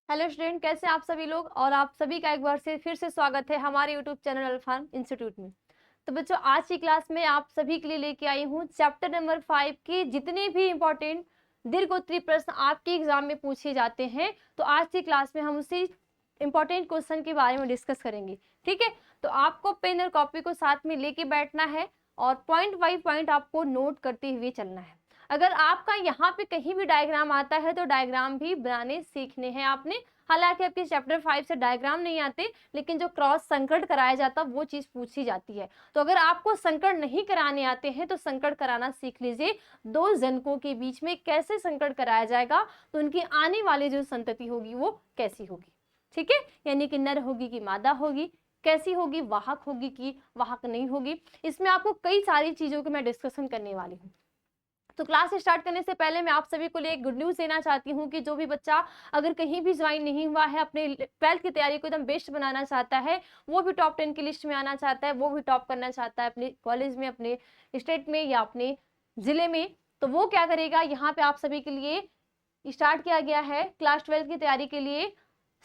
Hello student, कैसे आप सभी लोग। और आप सभी का एक बार से फिर से स्वागत है हमारे यूट्यूब चैनल अल्फान इंस्टीट्यूट में। तो बच्चों, आज की क्लास में आप सभी के लिए लेके आई हूँ चैप्टर नंबर 5 की जितने भी इंपॉर्टेंट दीर्घोत्तरीय प्रश्न आपके एग्जाम में पूछे जाते हैं, तो आज की क्लास में हम उसी इंपॉर्टेंट क्वेश्चन के बारे में डिस्कस करेंगे। ठीक है, तो आपको पेन और कॉपी को साथ में लेके बैठना है और पॉइंट बाई पॉइंट आपको नोट करते हुए चलना है। अगर आपका यहाँ पे कहीं भी डायग्राम आता है तो डायग्राम भी बनाने सीखने हैं आपने। हालांकि आपके चैप्टर 5 से डायग्राम नहीं आते, लेकिन जो क्रॉस संकट कराया जाता वो चीज पूछी जाती है। तो अगर आपको संकट नहीं कराने आते हैं तो संकट कराना सीख लीजिए। दो जनकों के बीच में कैसे संकट कराया जाएगा, तो उनकी आने वाली जो संतति होगी वो कैसी होगी। ठीक है, यानी कि नर होगी कि मादा होगी, कैसी होगी, वाहक होगी कि वाहक नहीं होगी। इसमें आपको कई सारी चीजों की मैं डिस्कशन करने वाली हूँ। तो क्लास स्टार्ट करने से पहले मैं आप सभी को लिए एक गुड न्यूज देना चाहती हूँ कि जो भी बच्चा अगर कहीं भी ज्वाइन नहीं हुआ है, अपने 12th की तैयारी को एकदम बेस्ट बनाना चाहता है, वो भी टॉप 10 की लिस्ट में आना चाहता है, वो भी टॉप करना चाहता है अपने कॉलेज में, अपने स्टेट में या अपने जिले में, तो वो क्या करेगा, यहाँ पे आप सभी के लिए स्टार्ट किया गया है क्लास 12 की तैयारी के लिए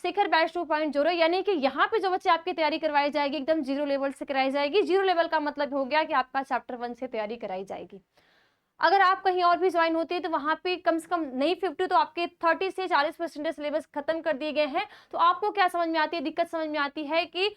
शिखर बैच 2.0। यानी कि यहाँ पे जो बच्चे आपकी तैयारी करवाई जाएगी एकदम जीरो लेवल से कराई जाएगी। जीरो लेवल का मतलब हो गया कि आपका चैप्टर 1 से तैयारी कराई जाएगी। अगर आप कहीं और भी ज्वाइन होती है तो वहां पे कम से कम नहीं 50 तो आपके 30 से 40% सिलेबस खत्म कर दिए गए हैं। तो आपको क्या समझ में आती है, दिक्कत समझ में आती है कि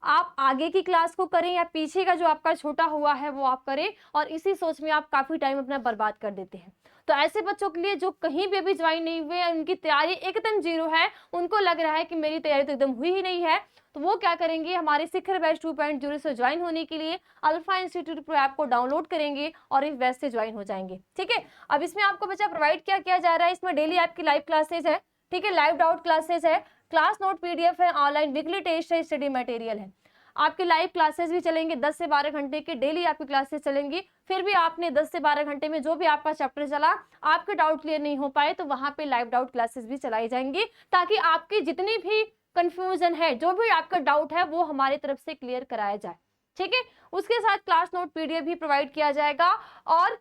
आप आगे की क्लास को करें या पीछे का जो आपका छोटा हुआ है वो आप करें, और इसी सोच में आप काफी टाइम अपना बर्बाद कर देते हैं। तो ऐसे बच्चों के लिए जो कहीं भी अभी ज्वाइन नहीं हुए, उनकी तैयारी एकदम जीरो है, उनको लग रहा है कि मेरी तैयारी तो एकदम हुई ही नहीं है, तो वो क्या करेंगे, हमारे शिखर बैच 2.0 से ज्वाइन होने के लिए अल्फा इंस्टीट्यूट प्रो ऐप को डाउनलोड करेंगे और इस बैच से ज्वाइन हो जाएंगे। ठीक है, अब इसमें आपको बच्चा प्रोवाइड क्या किया जा रहा है, इसमें डेली आपकी लाइव क्लासेज है। ठीक है, लाइव डाउट क्लासेस है, क्लास नोट पीडीएफ है, ऑनलाइन वीकली टेस्ट है, स्टडी मटेरियल है। आपके लाइव क्लासेस भी चलेंगे, 10 से 12 घंटे की डेली आपकी क्लासेस चलेंगी। फिर भी आपने 10 से 12 घंटे में जो भी आपका चैप्टर चला, आपके डाउट क्लियर नहीं हो पाए, तो वहां पे लाइव डाउट क्लासेस भी चलाई जाएंगी, ताकि आपकी जितनी भी कंफ्यूजन है, जो भी आपका डाउट है, वो हमारी तरफ से क्लियर कराया जाए। ठीक है, उसके साथ क्लास नोट पीडीएफ भी प्रोवाइड किया जाएगा, और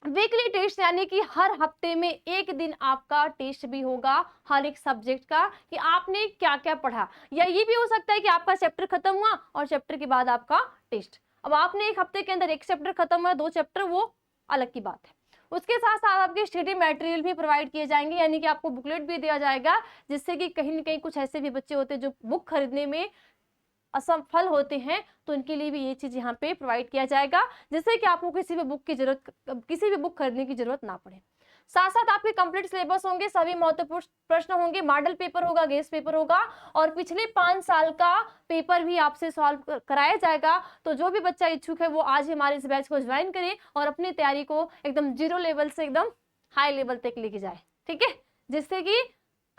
वीकली टेस्ट यानी कि हर हफ्ते में एक दिन आपका टेस्ट भी होगा हर एक सब्जेक्ट का, कि आपने क्या क्या पढ़ा। या ये भी हो सकता है कि आपका चैप्टर खत्म हुआ और चैप्टर के बाद आपका टेस्ट। अब आपने एक हफ्ते के अंदर एक चैप्टर खत्म हुआ, 2 चैप्टर, वो अलग की बात है। उसके साथ साथ आपके स्टडी मटेरियल भी प्रोवाइड किए जाएंगे, यानी कि आपको बुकलेट भी दिया जाएगा, जिससे कि कहीं ना कहीं कुछ ऐसे भी बच्चे होते हैं जो बुक खरीदने में असफल होते हैं, तो उनके लिए भी ये चीज यहाँ पे प्रोवाइड किया जाएगा, जिससे कि आपको किसी भी बुक खरीदने की जरूरत ना पड़े। साथ साथ आपके कंप्लीट सिलेबस होंगे, सभी महत्वपूर्ण प्रश्न होंगे, मॉडल पेपर होगा, गेस्ट पेपर होगा, और पिछले 5 साल का पेपर भी आपसे सॉल्व कराया जाएगा। तो जो भी बच्चा इच्छुक है वो आज हमारे इस बैच को ज्वाइन करे और अपनी तैयारी को एकदम जीरो लेवल से एकदम हाई लेवल तक लेके जाए। ठीक है, जिससे कि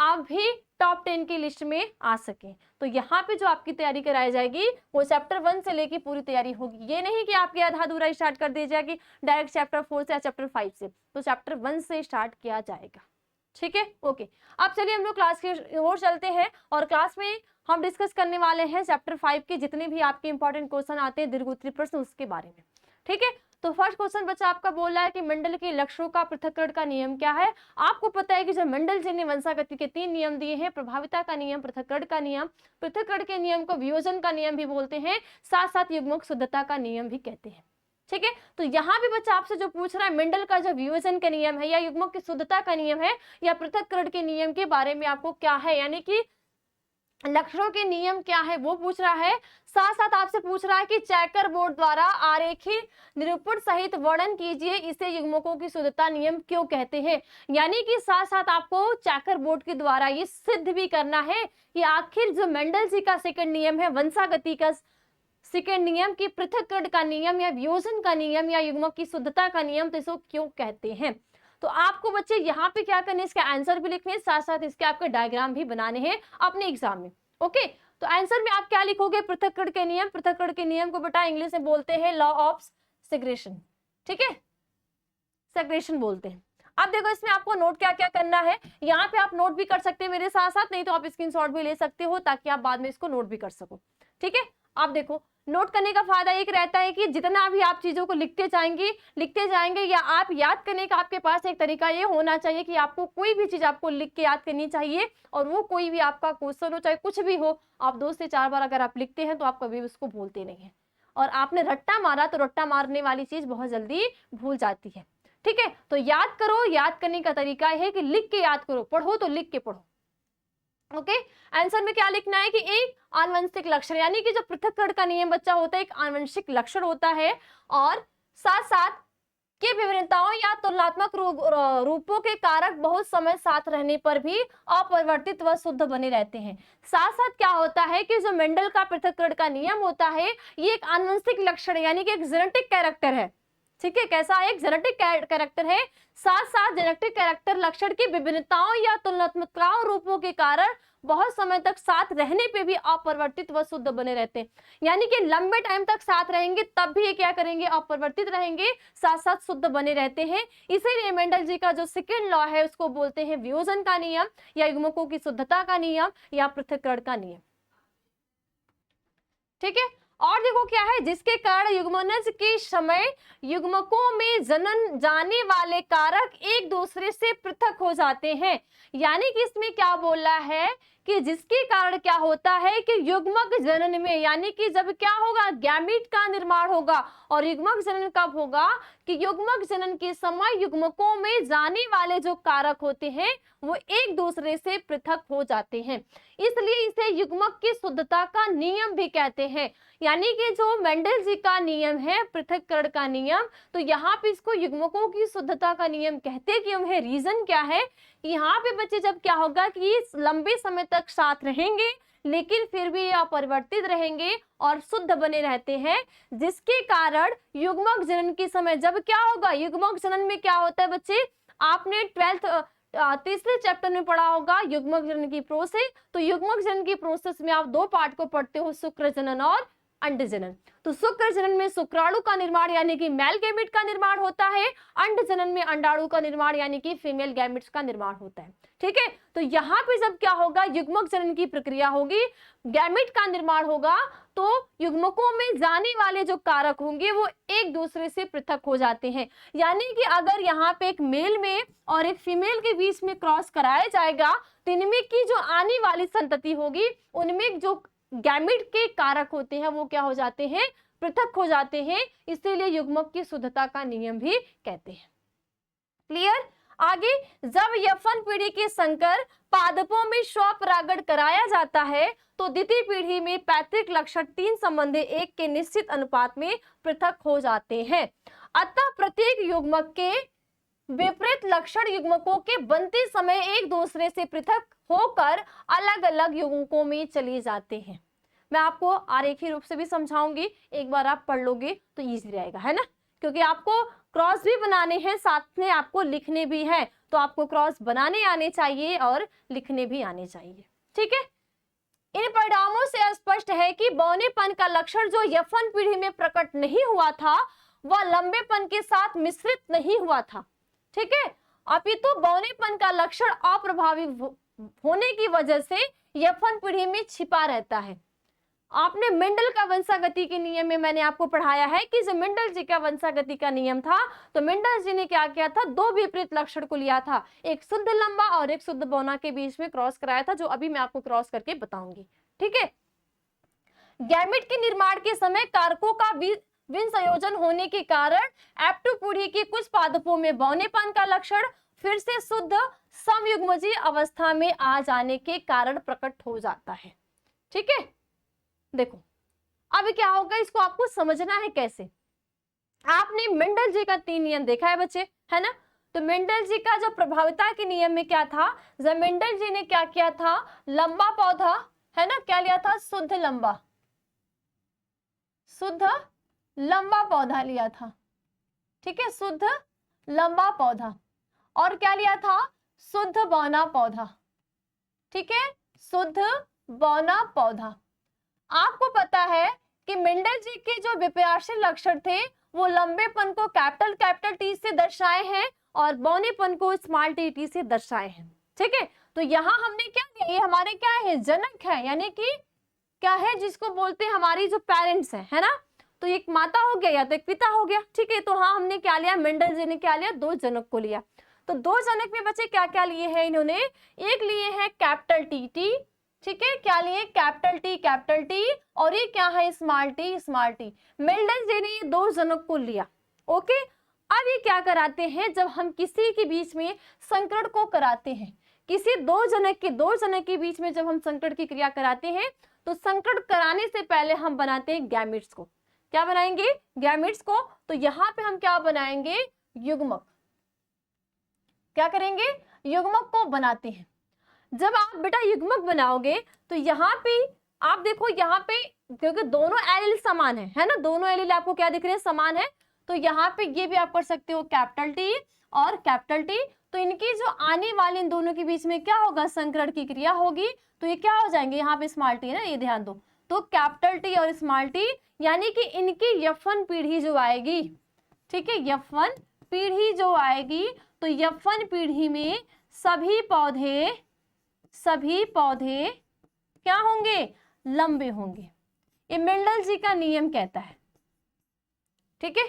आप भी टॉप 10 की लिस्ट में आ सके। तो यहाँ पे जो आपकी तैयारी कराई जाएगी वो चैप्टर 1 से लेके पूरी तैयारी होगी। ये नहीं कि आपके आधा अधूरा स्टार्ट कर दिया जाएगी डायरेक्ट चैप्टर 4 से या चैप्टर 5 से, तो चैप्टर 1 से स्टार्ट किया जाएगा। ठीक है, ओके। अब चलिए हम लोग क्लास की ओर चलते हैं, और क्लास में हम डिस्कस करने वाले हैं चैप्टर 5 के जितने भी आपके इंपॉर्टेंट क्वेश्चन आते हैं दीर्घोत्तरीय प्रश्न, उसके बारे में। ठीक है, तो फर्स्ट क्वेश्चन बच्चा आपका बोल रहा है कि मंडल के लक्ष्यों का पृथक्करण का नियम क्या है। आपको पता है कि जो मंडल जी ने वंशागति के 3 नियम दिए हैं, प्रभाविता का नियम, पृथक्करण का नियम, पृथक्करण के नियम को वियोजन का नियम भी बोलते हैं, साथ साथ युग्मक शुद्धता का नियम भी कहते हैं। ठीक है, तो यहाँ भी बच्चा आपसे जो पूछ रहा है मंडल का जो वियोजन का नियम है, या युग्मक की शुद्धता का नियम है, या पृथक्करण के नियम के बारे में आपको क्या है, यानी कि लक्ष्यों के नियम क्या है वो पूछ रहा है। साथ साथ आपसे पूछ रहा है कि चेकर बोर्ड द्वारा आरेखित निरूपण सहित वर्णन कीजिए, इसे युग्मकों की शुद्धता नियम क्यों कहते हैं। यानी कि साथ साथ आपको चेकर बोर्ड के द्वारा ये सिद्ध भी करना है कि आखिर जो मेंडल जी का सेकंड नियम है, वंशागति का सेकंड नियम, की पृथक्करण का नियम या वियोजन का नियम या युग्मक की शुद्धता का नियम, तो इसको क्यों कहते हैं। तो आपको बच्चे यहाँ पे क्या करने, इसका आंसर भी लिखने, साथ साथ इसके आपके डायग्राम भी बनाने हैं अपने एग्जाम में। ओके, तो आंसर में आप क्या लिखोगे, पृथक्करण के नियम। पृथक्करण के नियम को बेटा इंग्लिश में बोलते हैं लॉ ऑफ सेग्रेशन। ठीक है, सेग्रेशन बोलते हैं। अब देखो इसमें आपको नोट क्या क्या करना है, यहाँ पे आप नोट भी कर सकते हैं मेरे साथ साथ, नहीं तो आप स्क्रीनशॉट भी ले सकते हो ताकि आप बाद में इसको नोट भी कर सको। ठीक है, आप देखो नोट करने का फायदा एक रहता है कि जितना भी आप चीजों को लिखते जाएंगे या आप याद करने का आपके पास एक तरीका ये होना चाहिए कि आपको कोई भी चीज आपको लिख के याद करनी चाहिए, और वो कोई भी आपका क्वेश्चन हो चाहे कुछ भी हो, आप 2 से 4 बार अगर आप लिखते हैं तो आप कभी उसको भूलते नहीं है। और आपने रट्टा मारा तो रट्टा मारने वाली चीज बहुत जल्दी भूल जाती है। ठीक है, तो याद करो, याद करने का तरीका है कि लिख के याद करो, पढ़ो तो लिख के पढ़ो। ओके, आंसर में क्या लिखना है कि एक आनुवंशिक लक्षण, यानी कि जो पृथक्करण का नियम बच्चा होता है एक आनुवंशिक लक्षण होता है, और साथ साथ के विभिन्नताओं या तुलनात्मक रूपों के कारक बहुत समय साथ रहने पर भी अपरिवर्तित व शुद्ध बने रहते हैं। साथ साथ क्या होता है कि जो मेंडल का पृथक्करण का नियम होता है ये एक आनुवंशिक लक्षण यानी कि एक जेनेटिक कैरेक्टर है। ठीक है, कैसा एक जेनेटिक कैरेक्टर है। साथ साथ जेनेटिक कैरेक्टर लक्षण की विभिन्नताओं या तुलनात्मक रूपों के कारण बहुत समय तक साथ रहने पे भी अपरिवर्तित व शुद्ध बने रहते हैं, यानी कि लंबे टाइम तक साथ रहेंगे तब भी ये क्या करेंगे, अपरिवर्तित रहेंगे, साथ साथ शुद्ध बने रहते हैं। इसीलिए मेंडल जी का जो सेकंड लॉ है उसको बोलते हैं वियोजन का नियम या युग्मकों की शुद्धता का नियम या पृथक्करण का नियम। ठीक है, और देखो क्या है, जिसके कारण युग्मनज के समय युग्मकों में जनन जाने वाले कारक एक दूसरे से पृथक हो जाते हैं। यानी कि इसमें क्या बोला है कि जिसके कारण क्या होता है कि युग्मक जनन में, यानी कि जब क्या होगा, गैमीट का निर्माण होगा, और युग्मक जनन कब होगा कि युग्मक जनन के समय युग्मकों में जाने वाले जो कारक होते हैं वो एक दूसरे से पृथक हो जाते हैं, इसलिए इसे युग्मक की शुद्धता का नियम भी कहते हैं। यानी कि जो मेंडल जी का नियम है पृथक्करण का नियम, तो यहाँ पे इसको युग्मकों की शुद्धता का नियम कहते क्यों है, रीजन क्या है, यहाँ पे बच्चे जब क्या होगा कि लंबे समय तक साथ रहेंगे लेकिन फिर भी ये अपरिवर्तित रहेंगे और शुद्ध बने रहते हैं, जिसके कारण युग्मक जनन के समय जब क्या होगा, युग्मक जनन में क्या होता है बच्चे, आपने 12th तीसरे चैप्टर में पढ़ा होगा युग्मक जनन की प्रोसेस। तो युग्मक जनन की प्रोसेस में आप 2 पार्ट को पढ़ते हो, शुक्र जनन और अंड जनन। तो शुक्र जनन में शुक्राणु का निर्माण यानी कि मेल गैमेट का निर्माण होता है, अंड जनन में अंडाणु का निर्माण यानी कि फीमेल गैमेट्स का निर्माण होता है। ठीक है, तो यहाँ पे जब क्या होगा, युग्मक जनन की प्रक्रिया होगी, गैमेट का निर्माण होगा, तो युग्मकों में जाने वाले जो कारक होंगे वो एक दूसरे से पृथक हो जाते हैं। यानी कि अगर यहाँ पे एक मेल में और एक फीमेल के बीच में क्रॉस कराया जाएगा तो इनमें की जो आने वाली संतति होगी उनमें जो गैमेट के कारक होते हैं वो क्या हो जाते हैं, पृथक हो जाते हैं, इसीलिए युग्मक की शुद्धता का नियम भी कहते हैं। क्लियर। आगे, जब यफन पीढ़ी के संकर पादपों में स्वपरागण कराया जाता है तो द्वितीय पीढ़ी में पैतृक लक्षण 3 संबंधी 1 के निश्चित अनुपात में पृथक हो जाते हैं। अतः प्रत्येक युग्मक के विपरीत लक्षण युग्मकों के बनते समय एक दूसरे से पृथक होकर अलग अलग युग्मकों में चले जाते हैं। मैं आपको आरेखीय रूप से भी समझाऊंगी, एक बार आप पढ़ लोगे तो इजी रहेगा, है ना, क्योंकि आपको क्रॉस भी बनाने हैं साथ में आपको लिखने भी है, तो आपको क्रॉस बनाने आने चाहिए और लिखने भी आने चाहिए। ठीक है, इन परिणामों से स्पष्ट है कि बौनेपन का लक्षण जो यफन पीढ़ी में प्रकट नहीं हुआ था वह लंबेपन के साथ मिश्रित नहीं हुआ था। ठीक है, अपितु बौनेपन का लक्षण अप्रभावी होने की वजह से यफन पीढ़ी में छिपा रहता है। आपने मेंडल का वंशागति के नियम में मैंने आपको पढ़ाया है कि जो मेंडल जी का वंशागति का नियम था, तो मेंडल जी ने क्या किया था, 2 विपरीत लक्षण को लिया था, एक शुद्ध लंबा और एक शुद्ध बौना के बीच में क्रॉस कराया था, जो अभी मैं आपको क्रॉस करके बताऊंगी। ठीक है, गैमेट के निर्माण के समय कारकों का विन संयोजन होने के कारण F2 पीढ़ी के कुछ पादपों में बौनेपन का लक्षण फिर से शुद्ध समयुग्मजीय अवस्था में आ जाने के कारण प्रकट हो जाता है। ठीक है, देखो अब क्या होगा, इसको आपको समझना है कैसे। आपने मेंडल जी का 3 नियम देखा है बच्चे, है ना, तो मेंडल जी का जो प्रभाविता के नियम में क्या था, जब मेंडल जी ने क्या किया था, लंबा पौधा, है ना, क्या लिया था, शुद्ध लंबा पौधा लिया था। ठीक है, शुद्ध लंबा पौधा, और क्या लिया था, शुद्ध बौना पौधा। ठीक है, शुद्ध बौना पौधा। आपको पता है कि मेंडल जी के जो विपर्यासीय लक्षण थे वो लंबेपन को कैपिटल टी से दर्शाए हैं और बौनेपन को स्मॉल टी से दर्शाए हैं। ठीक है, तो यहाँ हमने क्या किया, ये हमारे क्या है, जनक है, यानी कि क्या है, जिसको बोलते हैं हमारी जो पेरेंट्स है ना। तो एक माता हो गया या तो एक पिता हो गया, ठीक है। तो हाँ, हमने क्या लिया, मेंडल जी ने क्या लिया, दो जनक को लिया। तो दो जनक में बच्चे क्या क्या लिए हैं इन्होंने, एक लिए हैं कैपिटल टी टी, ठीक है, क्या लिए, कैपिटल टी, और ये क्या है, स्मॉल टी। मेंडल जी ने दो जनक को लिया, ओके। अब ये क्या कराते हैं, जब हम किसी के बीच में संकरण को कराते हैं, किसी दो जनक के बीच में जब हम संकरण की क्रिया कराते हैं, तो संकरण कराने से पहले हम बनाते हैं गैमेट्स को। क्या बनाएंगे, गैमेट्स को। तो यहाँ पे हम क्या बनाएंगे, युग्मक। क्या करेंगे, युग्मक को बनाते हैं। जब आप बेटा युग्मक बनाओगे तो यहाँ पे आप देखो, यहाँ पे क्योंकि दोनों एलिल समान है ना, दोनों एलिल आपको क्या दिख रहे हैं, समान है। तो यहाँ पे ये भी आप कर सकते हो कैपिटल टी और कैपिटल टी। तो इनकी जो आने वाले इन दोनों के बीच में क्या होगा, संकरण की क्रिया होगी। तो ये क्या हो जाएंगे, यहाँ पे स्मॉल टी है ना, ये ध्यान दो। तो कैपिटल टी और स्मॉल टी, यानी कि इनकी यफन पीढ़ी जो आएगी, ठीक है, यफन पीढ़ी जो आएगी, तो यफन पीढ़ी में सभी पौधे क्या होंगे, लंबे होंगे। ये मेंडल जी का नियम कहता है, ठीक है।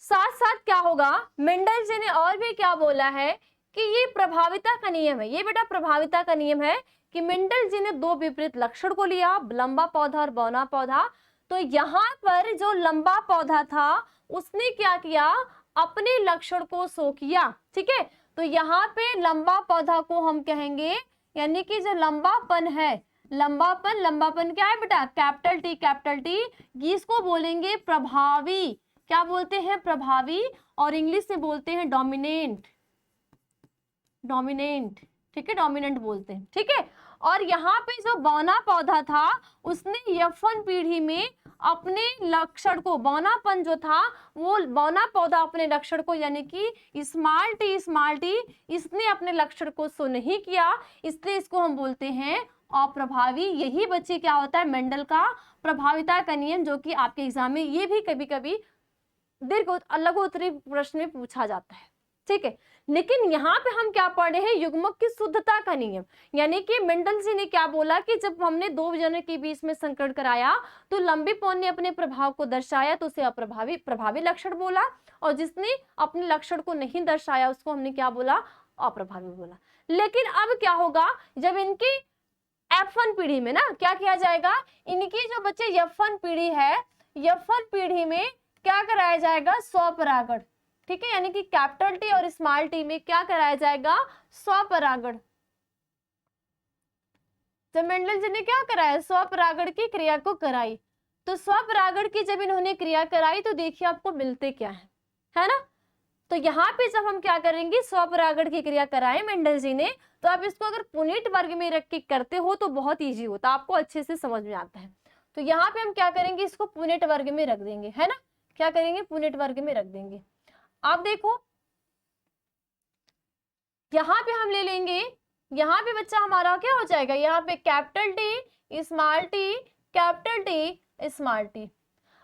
साथ साथ क्या होगा, मेंडल जी ने और भी क्या बोला है कि ये प्रभाविता का नियम है। ये बेटा प्रभाविता का नियम है कि मेंडल जी ने दो विपरीत लक्षण को लिया, लंबा पौधा और बौना पौधा। तो यहाँ पर जो लंबा पौधा था उसने क्या किया, अपने लक्षण को शो किया, ठीक है। तो यहाँ पे लंबा पौधा को हम कहेंगे, यानी कि जो लंबापन है, लंबापन क्या है बेटा, कैपिटल टी, इसको बोलेंगे प्रभावी। क्या बोलते हैं, प्रभावी, और इंग्लिश में बोलते हैं डोमिनेंट, ठीक है, डोमिनेंट बोलते हैं, ठीक है। और यहाँ पे जो बौना पौधा था उसने यफन पीढ़ी में अपने लक्षण को, बौनापन जो था वो बौना पौधा अपने लक्षण को, यानी कि स्मॉल टी इसने अपने लक्षण को शो नहीं किया, इसलिए इसको हम बोलते हैं अप्रभावी। यही बच्चे क्या होता है, मेंडल का प्रभाविता का नियम, जो कि आपके एग्जाम में ये भी कभी कभी दीर्घ लघुत्तरी प्रश्न में पूछा जाता है, ठीक है। लेकिन यहाँ पे हम क्या पढ़ रहे हैं, युग्मक की शुद्धता का नियम। यानी कि मेंडल जी ने क्या बोला कि जब हमने दो जनक के बीच में संकरण कराया तो लंबेपन ने अपने प्रभाव को दर्शाया, तो उसे प्रभावी लक्षण बोला, और जिसने अपने लक्षण को नहीं दर्शाया उसको हमने क्या बोला, अप्रभावी बोला। लेकिन अब क्या होगा, जब इनकी F1 पीढ़ी में ना क्या किया जाएगा, इनकी जो बच्चे F1 पीढ़ी है, F1 पीढ़ी में क्या कराया जाएगा, स्वपरागण, ठीक है। यानी कि कैपिटल टी और स्मॉल टी में क्या कराया जाएगा, स्वपरागण। जब मेंडल जी ने क्या कराया, स्वपरागण की क्रिया को कराई। तो स्वपरागण की जब इन्होंने क्रिया कराई तो देखिए आपको मिलते क्या है ना। तो यहाँ पे जब हम क्या करेंगे, स्वपरागण की क्रिया कराए मेंडल जी ने, तो आप इसको अगर पुनेट वर्ग में रख के करते हो तो बहुत ईजी होता, आपको अच्छे से समझ में आता है। तो यहाँ पे हम क्या करेंगे, इसको पुनेट वर्ग में रख देंगे, है ना, क्या करेंगे, पुनेट वर्ग में रख देंगे। आप देखो यहाँ पे हम ले लेंगे, यहाँ पे बच्चा हमारा क्या हो जाएगा, यहाँ पे capital T small T, capital T small T.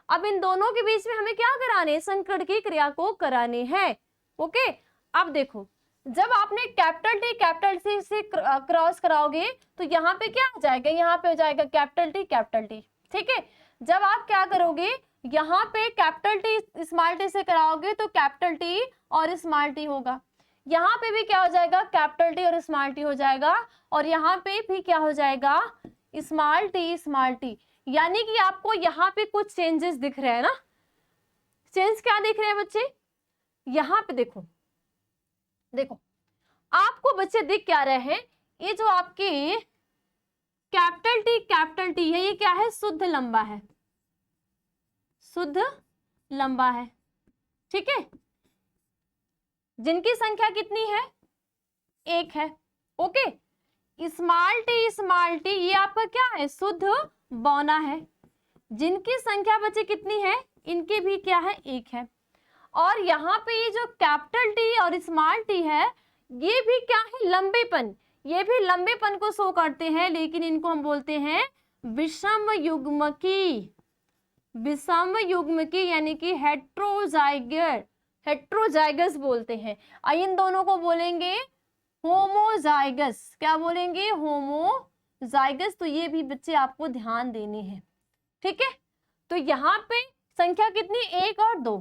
अब इन दोनों के बीच में हमें क्या कराने, संकरण की क्रिया को कराने हैं, ओके। अब देखो जब आपने कैपिटल टी से क्रॉस कराओगे तो यहाँ पे क्या हो जाएगा, यहाँ पे हो जाएगा कैपिटल टी, ठीक है। जब आप क्या करोगे, यहाँ पे कैपिटल टी स्मॉल टी से कराओगे तो कैपिटल टी और स्मॉल टी होगा, यहाँ पे भी क्या हो जाएगा, कैपिटल टी और स्मॉल टी हो जाएगा, और यहाँ पे भी क्या हो जाएगा, स्मॉल टी। यानी कि आपको यहाँ पे कुछ चेंजेस दिख रहे हैं ना। चेंज क्या दिख रहे हैं बच्चे, यहाँ पे देखो आपको बच्चे दिख क्या रहे हैं, ये जो आपके कैपिटल टी है, ये क्या है, शुद्ध लंबा है, ठीक है। जिनकी संख्या कितनी है, एक है, ओके। स्मॉल टी ये आपका क्या है, शुद्ध बौना है। जिनकी संख्या बच्चे कितनी है, इनके भी क्या है, एक है। और यहाँ पे ये जो कैपिटल टी और स्मॉल टी है, ये भी क्या है, लंबेपन, ये भी लंबेपन को शो करते हैं, लेकिन इनको हम बोलते हैं विषम युग्मकी, यानी कि हेट्रोजाइगस बोलते हैं। इन दोनों को बोलेंगे होमोजाइगस, क्या बोलेंगे, होमोजाइगस, जाइगस, तो ये भी बच्चे आपको ध्यान देने हैं, ठीक है। तो यहाँ पे संख्या कितनी, 1 और 2।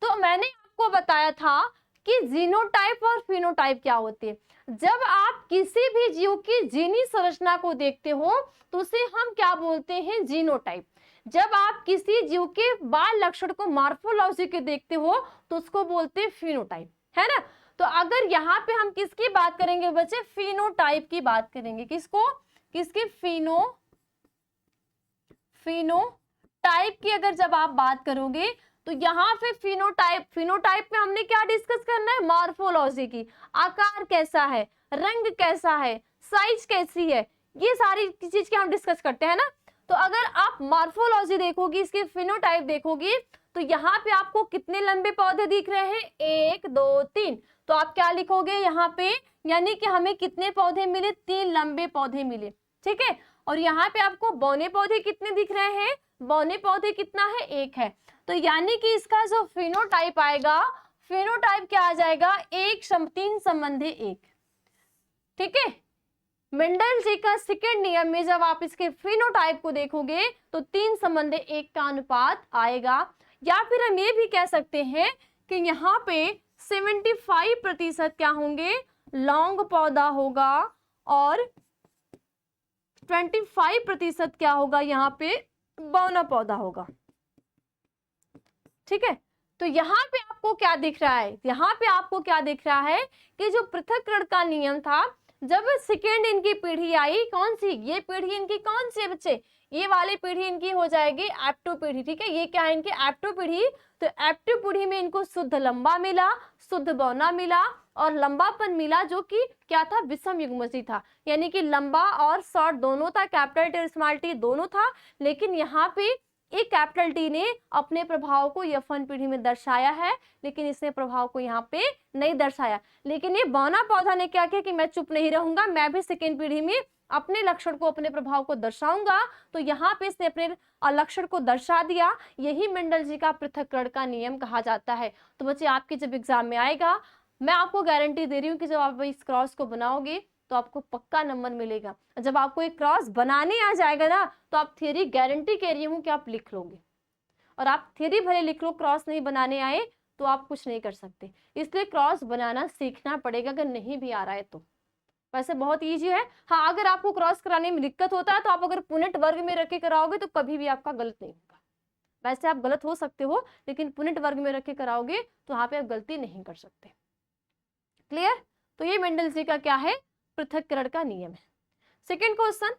तो मैंने आपको बताया था कि जीनोटाइप और फिनोटाइप क्या होते हैं। जब आप किसी भी जीव की जीनी संरचना को देखते हो तो उसे हम क्या बोलते हैं, जीनोटाइप। जब आप किसी जीव के बाल लक्षण को मॉर्फोलॉजी के देखते हो तो उसको बोलते हैं फिनोटाइप, है ना। तो अगर यहाँ पे हम किसकी बात करेंगे बच्चे, फिनोटाइप की बात करेंगे। किसको, किसकी, फिनोटाइप की अगर जब आप बात करोगे तो यहाँ पे फिनोटाइप में हमने क्या डिस्कस करना है, मॉर्फोलॉजी की। आकार कैसा है, रंग कैसा है, साइज कैसी है, ये सारी चीज की हम डिस्कस करते हैं ना। तो अगर आप मॉर्फोलॉजी देखोगी, इसके फिनोटाइप देखोगी, तो यहाँ पे आपको कितने लंबे पौधे दिख रहे हैं, 1 2 3। तो आप क्या लिखोगे यहाँ पे, यानी कि हमें कितने पौधे मिले, 3 लंबे पौधे मिले, ठीक है। और यहाँ पे आपको बौने पौधे कितने दिख रहे हैं, बौने पौधे कितना है, 1 है। तो यानी कि इसका जो फिनोटाइप आएगा, फिनोटाइप क्या आ जाएगा, 3 संबंधी 1, ठीक है। मेंडल जी का सेकंड नियम में जब आप इसके फिनोटाइप को देखोगे तो 3 संबंधी 1 का अनुपात आएगा। या फिर हम ये भी कह सकते हैं कि यहाँ पे 75% क्या होंगे, लॉन्ग पौधा होगा और 25% क्या होगा, यहाँ पे बौना पौधा होगा, ठीक है। तो यहाँ पे आपको क्या दिख रहा है, यहाँ पे आपको क्या दिख रहा है कि जो पृथक्करण का नियम था, जब सेकेंड इनकी पीढ़ी आई, कौन सी, ये पीढ़ी इनकी कौन सी है बच्चे, ये वाली पीढ़ी इनकी हो जाएगी एप्टो पीढ़ी, ठीक है। ये क्या है, इनकी एप्टो पीढ़ी। तो एप्टो पीढ़ी में इनको शुद्ध लंबा मिला, शुद्ध बौना मिला और लंबापन मिला, जो कि क्या था, विषम युग्मजी था, यानी कि लंबा और शॉर्ट दोनों था, कैपिटल टी स्मॉल टी दोनों था। लेकिन यहाँ पे एक कैपिटल टी ने अपने प्रभाव को यफन पीढ़ी में दर्शाया है, लेकिन इसने प्रभाव को यहाँ पे नहीं दर्शाया। लेकिन ये बौना पौधा ने क्या किया कि मैं चुप नहीं रहूंगा, मैं भी सेकेंड पीढ़ी में अपने लक्षण को, अपने प्रभाव को दर्शाऊंगा। तो यहाँ पे इसने अपने लक्षण को दर्शा दिया। यही मेंडल जी का पृथक्करण का नियम कहा जाता है। तो बच्चे आपके जब एग्जाम में आएगा, मैं आपको गारंटी दे रही हूँ कि जब आप इस क्रॉस को बनाओगे तो आपको पक्का नंबर मिलेगा। जब आपको एक क्रॉस बनाने आ जाएगा ना, तो आप थ्योरी गारंटी कह रही हूँ कि आप लिख लोगे। और आप थ्योरी भले लिख लो, क्रॉस नहीं बनाने आए तो आप कुछ नहीं कर सकते। इसलिए क्रॉस बनाना सीखना पड़ेगा, अगर नहीं भी आ रहा है तो। वैसे बहुत ईजी है। हाँ, अगर आपको क्रॉस कराने में दिक्कत होता है तो आप अगर पुनेट वर्ग में रख के कराओगे तो कभी भी आपका गलत नहीं होगा। वैसे आप गलत हो सकते हो, लेकिन पुनेट वर्ग में रख के कराओगे तो वहां पे आप गलती नहीं कर सकते। क्लियर। तो ये मेंडल जी का क्या है, पृथक्करण का नियम है। सेकेंड क्वेश्चन,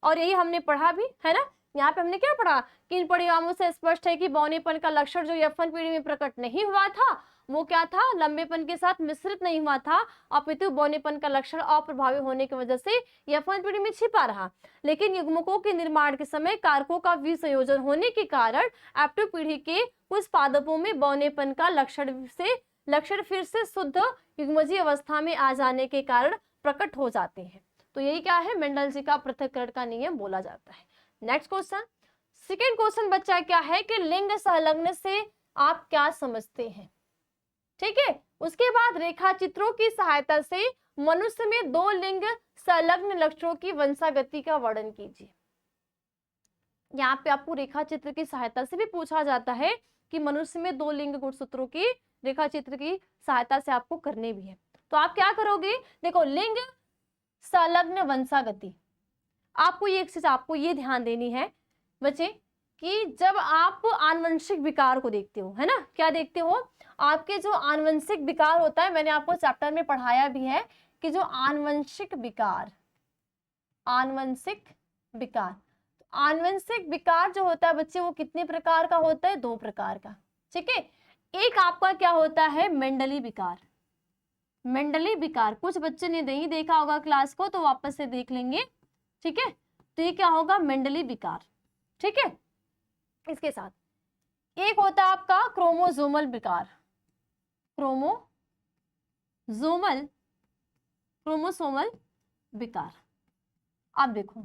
और यही हमने पढ़ा भी है ना। यहाँ पे हमने क्या पढ़ा कि इन परिणामों से स्पष्ट है कि बौनेपन का लक्षण जो यफन पीढ़ी में प्रकट नहीं हुआ था, वो क्या था, लंबेपन के साथ मिश्रित नहीं हुआ था, अपितु बौनेपन का लक्षण अप्रभावी होने की वजह से यफन पीढ़ी में छिपा रहा। लेकिन युग्मकों के निर्माण के समय कारकों का विसंयोजन होने के कारण एप्टो पीढ़ी के कुछ पादपों में बौनेपन का लक्षण फिर से शुद्ध युग्मजीय अवस्था में आ जाने के कारण प्रकट हो जाते हैं। तो यही क्या है, मेंडल जी का पृथक्करण का नियम बोला जाता है। नेक्स्ट क्वेश्चन, सेकेंड क्वेश्चन बच्चा क्या है कि लिंग संलग्न से आप क्या समझते हैं, ठीक है। उसके बाद रेखा चित्रों की सहायता से मनुष्य में 2 लिंग संलग्न लक्षणों की वंशागति का वर्णन कीजिए। यहाँ पे आपको रेखा चित्र की सहायता से भी पूछा जाता है कि मनुष्य में 2 लिंग गुणसूत्रों की रेखा चित्र की सहायता से आपको करने भी है। तो आप क्या करोगे, देखो लिंग संलग्न वंशागति, आपको ये चीज आपको ये ध्यान देनी है बच्चे कि जब आप आनुवंशिक विकार को देखते हो, है ना, क्या देखते हो, आपके जो आनुवंशिक विकार होता है, मैंने आपको चैप्टर में पढ़ाया भी है कि जो आनुवंशिक विकार जो होता है बच्चे, वो कितने प्रकार का होता है, 2 प्रकार का, ठीक है। एक आपका क्या होता है, मेंडली विकार। कुछ बच्चे ने नहीं देखा होगा क्लास को तो वापस से देख लेंगे, ठीक है। तो ये क्या होगा, मेंडली विकार, ठीक है। इसके साथ एक होता है आपका क्रोमोसोमल विकार। आप देखो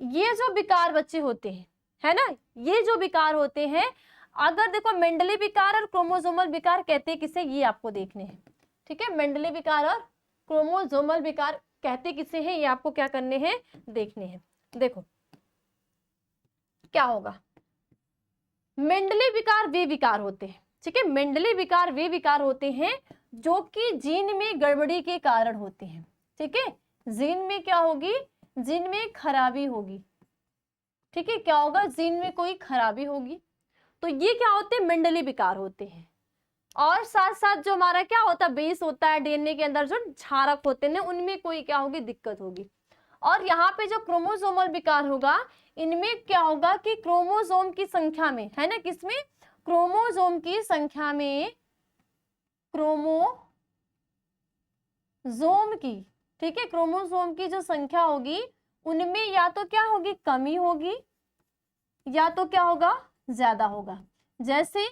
ये जो विकार बच्चे होते हैं, है ना, ये जो विकार होते हैं, अगर देखो मेंडली विकार और क्रोमोसोमल विकार कहते हैं किसे, ये आपको देखने हैं, ठीक है। मेंडली विकार और क्रोमोसोमल विकार कहते किसे हैं, ये आपको क्या करने हैं, देखने हैं। देखो क्या होगा, मेंडली विकार वे विकार होते हैं, ठीक है, मेंडली विकार वे विकार होते हैं जो कि जीन में गड़बड़ी के कारण होते हैं, ठीक है, जीन में क्या होगी, जीन में खराबी होगी, ठीक है, क्या होगा, जीन में कोई खराबी होगी, तो ये क्या होते हैं, मेंडली विकार होते हैं। और साथ साथ जो हमारा क्या होता है, बेस होता है डीएनए के अंदर जो क्षारक होते हैं, उनमें कोई क्या होगी, दिक्कत होगी। और यहाँ पे जो क्रोमोसोमल विकार होगा, इनमें क्या होगा कि क्रोमोसोम की संख्या में, है ना, किसमें, क्रोमोसोम की संख्या में, क्रोमोसोम की, ठीक है, क्रोमोसोम की जो संख्या होगी उनमें या तो क्या होगी, कमी होगी, या तो क्या होगा, ज्यादा होगा। जैसे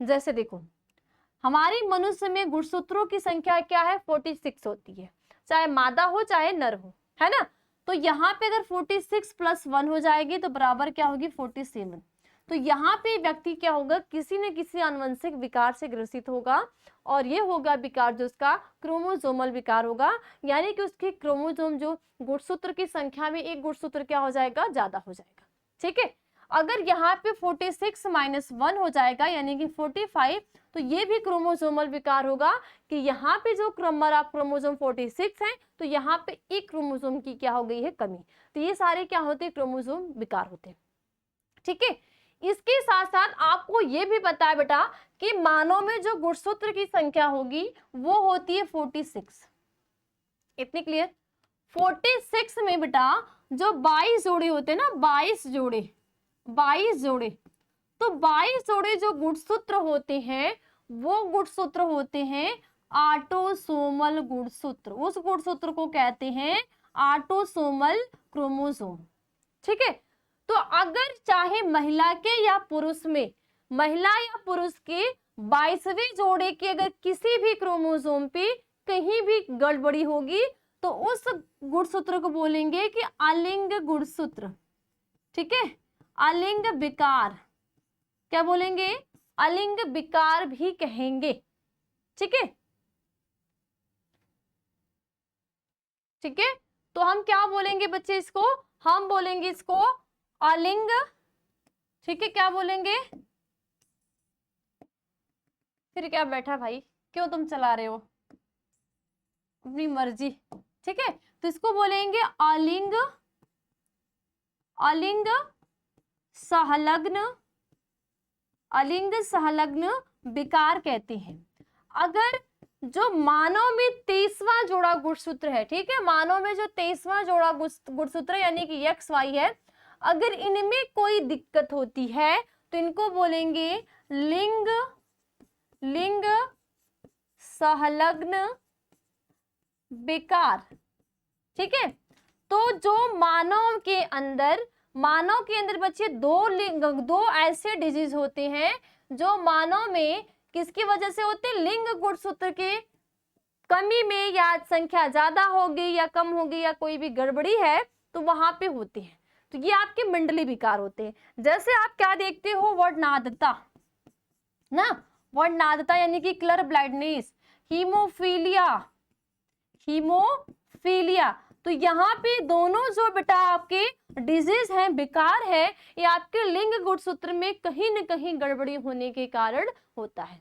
जैसे देखो, हमारी मनुष्य में गुणसूत्रों की संख्या क्या है, 46 होती है, चाहे मादा हो चाहे नर हो, है ना। तो यहाँ पे अगर 46 + 1 हो जाएगी तो बराबर क्या होगी, 47। तो यहाँ पे व्यक्ति क्या होगा, किसी न किसी आनुवंशिक विकार से ग्रसित होगा, और ये होगा विकार जो उसका क्रोमोसोमल विकार होगा, यानी कि उसके क्रोमोसोम जो गुणसूत्र की संख्या में एक गुणसूत्र क्या हो जाएगा, ज्यादा हो जाएगा, ठीक है। अगर यहाँ पे 46 - 1 हो जाएगा यानी कि 45, तो ये भी क्रोमोसोमल विकार होगा कि यहाँ पे जो नंबर ऑफ क्रोमोसोम 46 है, तो यहाँ पे एक क्रोमोसोम की क्या हो गई है, कमी। तो ये सारे क्या होते हैं, क्रोमोसोम विकार होते हैं, ठीक है। इसके साथ साथ आपको ये भी पता है बेटा कि मानव में जो गुणसूत्र की संख्या होगी वो होती है 46, इतनी क्लियर। 46 में बेटा जो 22 जोड़े होते हैं ना, 22 जोड़े, 22 जोड़े, तो 22 जोड़े जो गुणसूत्र होते हैं वो गुणसूत्र होते हैं ऑटोसोमल गुणसूत्र, उस गुणसूत्र को कहते हैं ऑटोसोमल क्रोमोसोम, ठीक है। तो अगर चाहे महिला के या पुरुष में, महिला या पुरुष के 22वें जोड़े के अगर किसी भी क्रोमोसोम पे कहीं भी गड़बड़ी होगी तो उस गुणसूत्र को बोलेंगे कि अलिंग गुणसूत्र, ठीक है, अलिंग विकार, क्या बोलेंगे, अलिंग विकार भी कहेंगे, ठीक है, ठीक है। तो हम क्या बोलेंगे बच्चे इसको, हम बोलेंगे इसको अलिंग, ठीक है, क्या बोलेंगे, फिर क्या बैठा भाई, क्यों तुम चला रहे हो अपनी मर्जी, ठीक है। तो इसको बोलेंगे अलिंग, अलिंग संलग्न, अलिंग संलग्न विकार कहते हैं। अगर जो मानव में 23वां जोड़ा गुणसूत्र है, ठीक है, मानव में जो 23वां जोड़ा गुणसूत्र यानी कि XY है, अगर इनमें कोई दिक्कत होती है तो इनको बोलेंगे लिंग, लिंग संलग्न विकार, ठीक है। तो जो मानव के अंदर बच्चे दो ऐसे डिजीज होते हैं जो मानव में किसकी वजह से होते हैं, लिंग गुणसूत्र के कमी में, या संख्या ज्यादा होगी या कम होगी या कोई भी गड़बड़ी है तो वहां पे होते हैं, तो ये आपके मंडली विकार होते हैं। जैसे आप क्या देखते हो, वर्णनादता ना, वर्णनादता यानी कि कलर ब्लाइंडनेस, हीमोफीलिया, हीमोफीलिया, तो यहाँ पे दोनों जो बेटा आपके डिजीज हैं, विकार है, ये आपके लिंग गुणसूत्र में कहीं न कहीं गड़बड़ी होने के कारण होता है।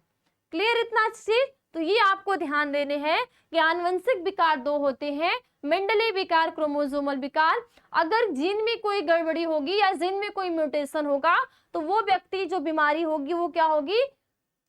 क्लियर इतना चीज, तो ये आपको ध्यान देने हैं कि आनुवंशिक विकार दो होते हैं, मेंडली विकार, क्रोमोसोमल विकार। अगर जीन में कोई गड़बड़ी होगी या जीन में कोई म्यूटेशन होगा तो वो व्यक्ति जो बीमारी होगी वो क्या होगी,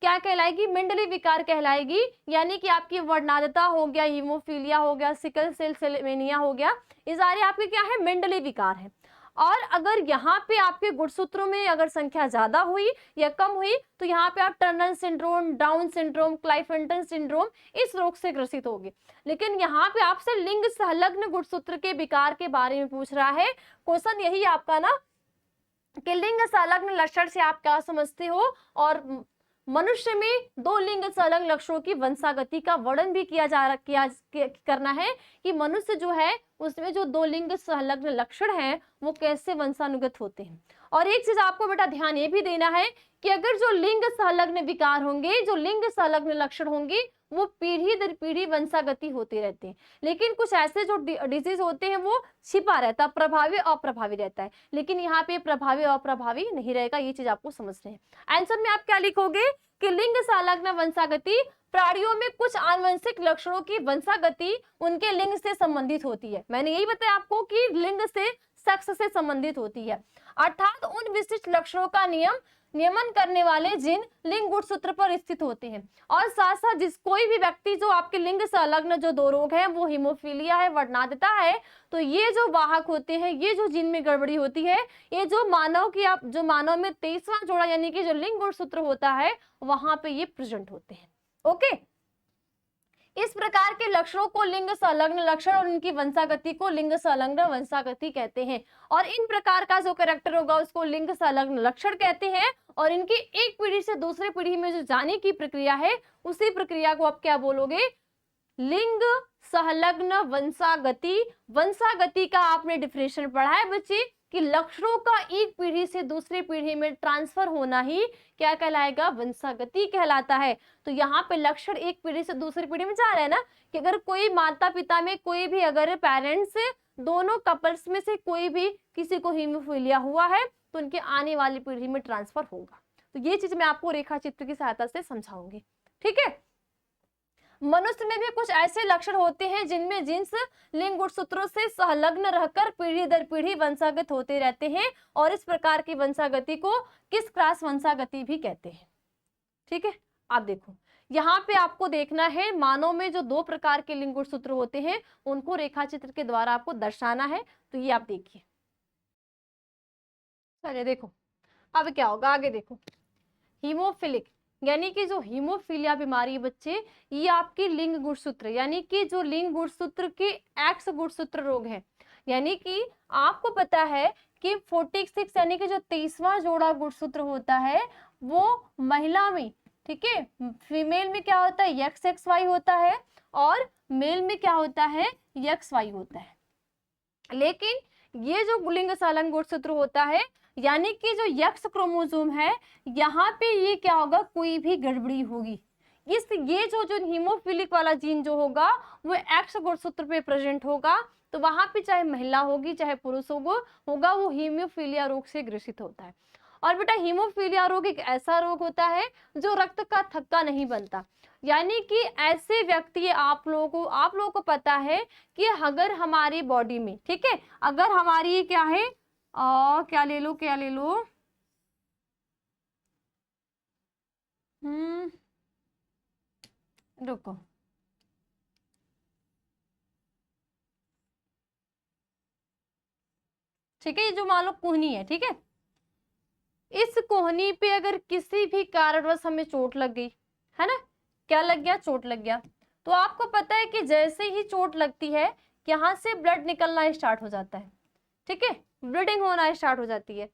क्या कहलाएगी, मेंडली विकार कहलाएगी, यानी कि आपकी वर्णनादता हो गया, हीमोफीलिया हो गया, सिकल सेल सेलेमिया हो गया, ये सारे आपके क्या है, मेंडली विकार है। और अगर यहाँ पे आपके गुणसूत्रों में अगर संख्या ज्यादा हुई या कम हुई तो यहाँ पे आप Turner syndrome, Down syndrome, Klinefelter syndrome इस रोग से ग्रसित होगी। लेकिन यहाँ पे आपसे लिंग संलग्न गुणसूत्र के विकार के बारे में पूछ रहा है क्वेश्चन, यही आपका ना कि लिंग संलग्न लक्षण से आप क्या समझते हो, और मनुष्य में दो लिंग संलग्न लक्षणों की वंशागति का वर्णन भी करना है कि मनुष्य जो है उसमें जो दो लिंग संलग्न लक्षण हैं वो कैसे वंशानुगत होते हैं। और एक चीज आपको बेटा ध्यान ये भी देना है कि अगर जो लिंग संलग्न विकार होंगे, जो लिंग संलग्न लक्षण होंगे, वो पीढ़ी दर पीढ़ी वंशागति होते रहते हैं। लेकिन कुछ ऐसे जो डिजीज होते हैं वो छिपा रहता है, प्रभावी अप्रभावी रहता है, लेकिन यहाँ पे प्रभावी अप्रभावी नहीं रहेगा, ये चीज आपको समझना है। आंसर में आप क्या लिखोगे कि लिंग संलग्न वंशागति प्राणियों में कुछ आनुवंशिक लक्षणों की वंशागति उनके लिंग से संबंधित होती है। मैंने यही बताया आपको कि लिंग से सेक्स से संबंधित होती है, अर्थात उन विशिष्ट लक्षणों का नियमन करने वाले जिन लिंग गुणसूत्र पर स्थित होते हैं। और साथ साथ जिस कोई भी व्यक्ति जो आपके लिंग संलग्न जो दो रोग है, वो हीमोफीलिया है, वर्णांधता है, तो ये जो वाहक होते हैं, ये जो जिन में गड़बड़ी होती है, ये जो मानव में 23वां जोड़ा यानी कि जो लिंग गुणसूत्र होता है वहां पे ये प्रेजेंट होते हैं। ओके, इस प्रकार के लक्षणों को लिंग संलग्न लक्षण और इनकी वंशागति को लिंग संलग्न वंशागति कहते हैं। और इन प्रकार का जो कैरेक्टर होगा उसको लिंग संलग्न लक्षण कहते हैं। और इनकी एक पीढ़ी से दूसरी पीढ़ी में जो जाने की प्रक्रिया है, उसी प्रक्रिया को आप क्या बोलोगे, लिंग संलग्न वंशागति। वंशागति का आपने डिफिनेशन पढ़ा है बच्चे कि लक्षणों का एक पीढ़ी से दूसरी पीढ़ी में ट्रांसफर होना ही क्या कहलाएगा, वंशागति कहलाता है। तो यहाँ पे लक्षण एक पीढ़ी से दूसरी पीढ़ी में जा रहा है ना, कि अगर कोई माता पिता में कोई भी अगर पेरेंट्स दोनों कपल्स में से कोई भी किसी को हीमोफीलिया हुआ है तो उनके आने वाली पीढ़ी में ट्रांसफर होगा। तो ये चीज मैं आपको रेखा चित्र की सहायता से समझाऊंगी, ठीक है। मनुष्य में भी कुछ ऐसे लक्षण होते हैं जिनमें जिन्स लिंग गुणसूत्रों से संलग्न रहकर पीढ़ी दर पीढ़ी वंशागत होते रहते हैं, और इस प्रकार की वंशागति को किस क्रॉस वंशागति भी कहते हैं, ठीक है। आप देखो यहाँ पे आपको देखना है मानव में जो दो प्रकार के लिंग गुणसूत्र होते हैं उनको रेखा चित्र के द्वारा आपको दर्शाना है। तो ये आप देखिए, चलिए देखो अब क्या होगा, आगे देखो। हीमोफिलिक यानी कि जो हीमोफीलिया बीमारी बच्चे, ये आपके लिंग गुणसूत्र यानी कि जो लिंग गुणसूत्र के एक्स गुणसूत्र रोग है। यानी कि आपको पता है कि 46 यानी कि जो 23वां जोड़ा गुणसूत्र होता है वो महिला में, ठीक है, फीमेल में क्या होता है, XXY होता है, और मेल में क्या होता है, XY होता है। लेकिन ये जो लिंग संलग्न गुणसूत्र होता है यानी कि जो यक्स क्रोमोसोम है, यहाँ पे ये क्या होगा, कोई भी गड़बड़ी होगी, ये जो हीमोफिलिक वाला जीन जो होगा वो एक्स गुणसूत्र पे प्रेजेंट होगा, तो वहां पे चाहे महिला होगी चाहे पुरुष होगा वो हीमोफीलिया रोग से ग्रसित होता है। और बेटा हीमोफीलिया रोग एक ऐसा रोग होता है जो रक्त का थक्का नहीं बनता। यानी कि ऐसे व्यक्ति आप लोगों को पता है कि अगर हमारी बॉडी में, ठीक है, अगर हमारी क्या है, क्या ले लो रुको, ठीक है, ये जो मान लो कोहनी है, ठीक है, इस कोहनी पे अगर किसी भी कारणवश हमें चोट लग गई है ना, क्या लग गया, चोट लग गया, तो आपको पता है कि जैसे ही चोट लगती है यहाँ से ब्लड निकलना स्टार्ट हो जाता है, ठीक है, ब्लीडिंग होना स्टार्ट हो जाती है।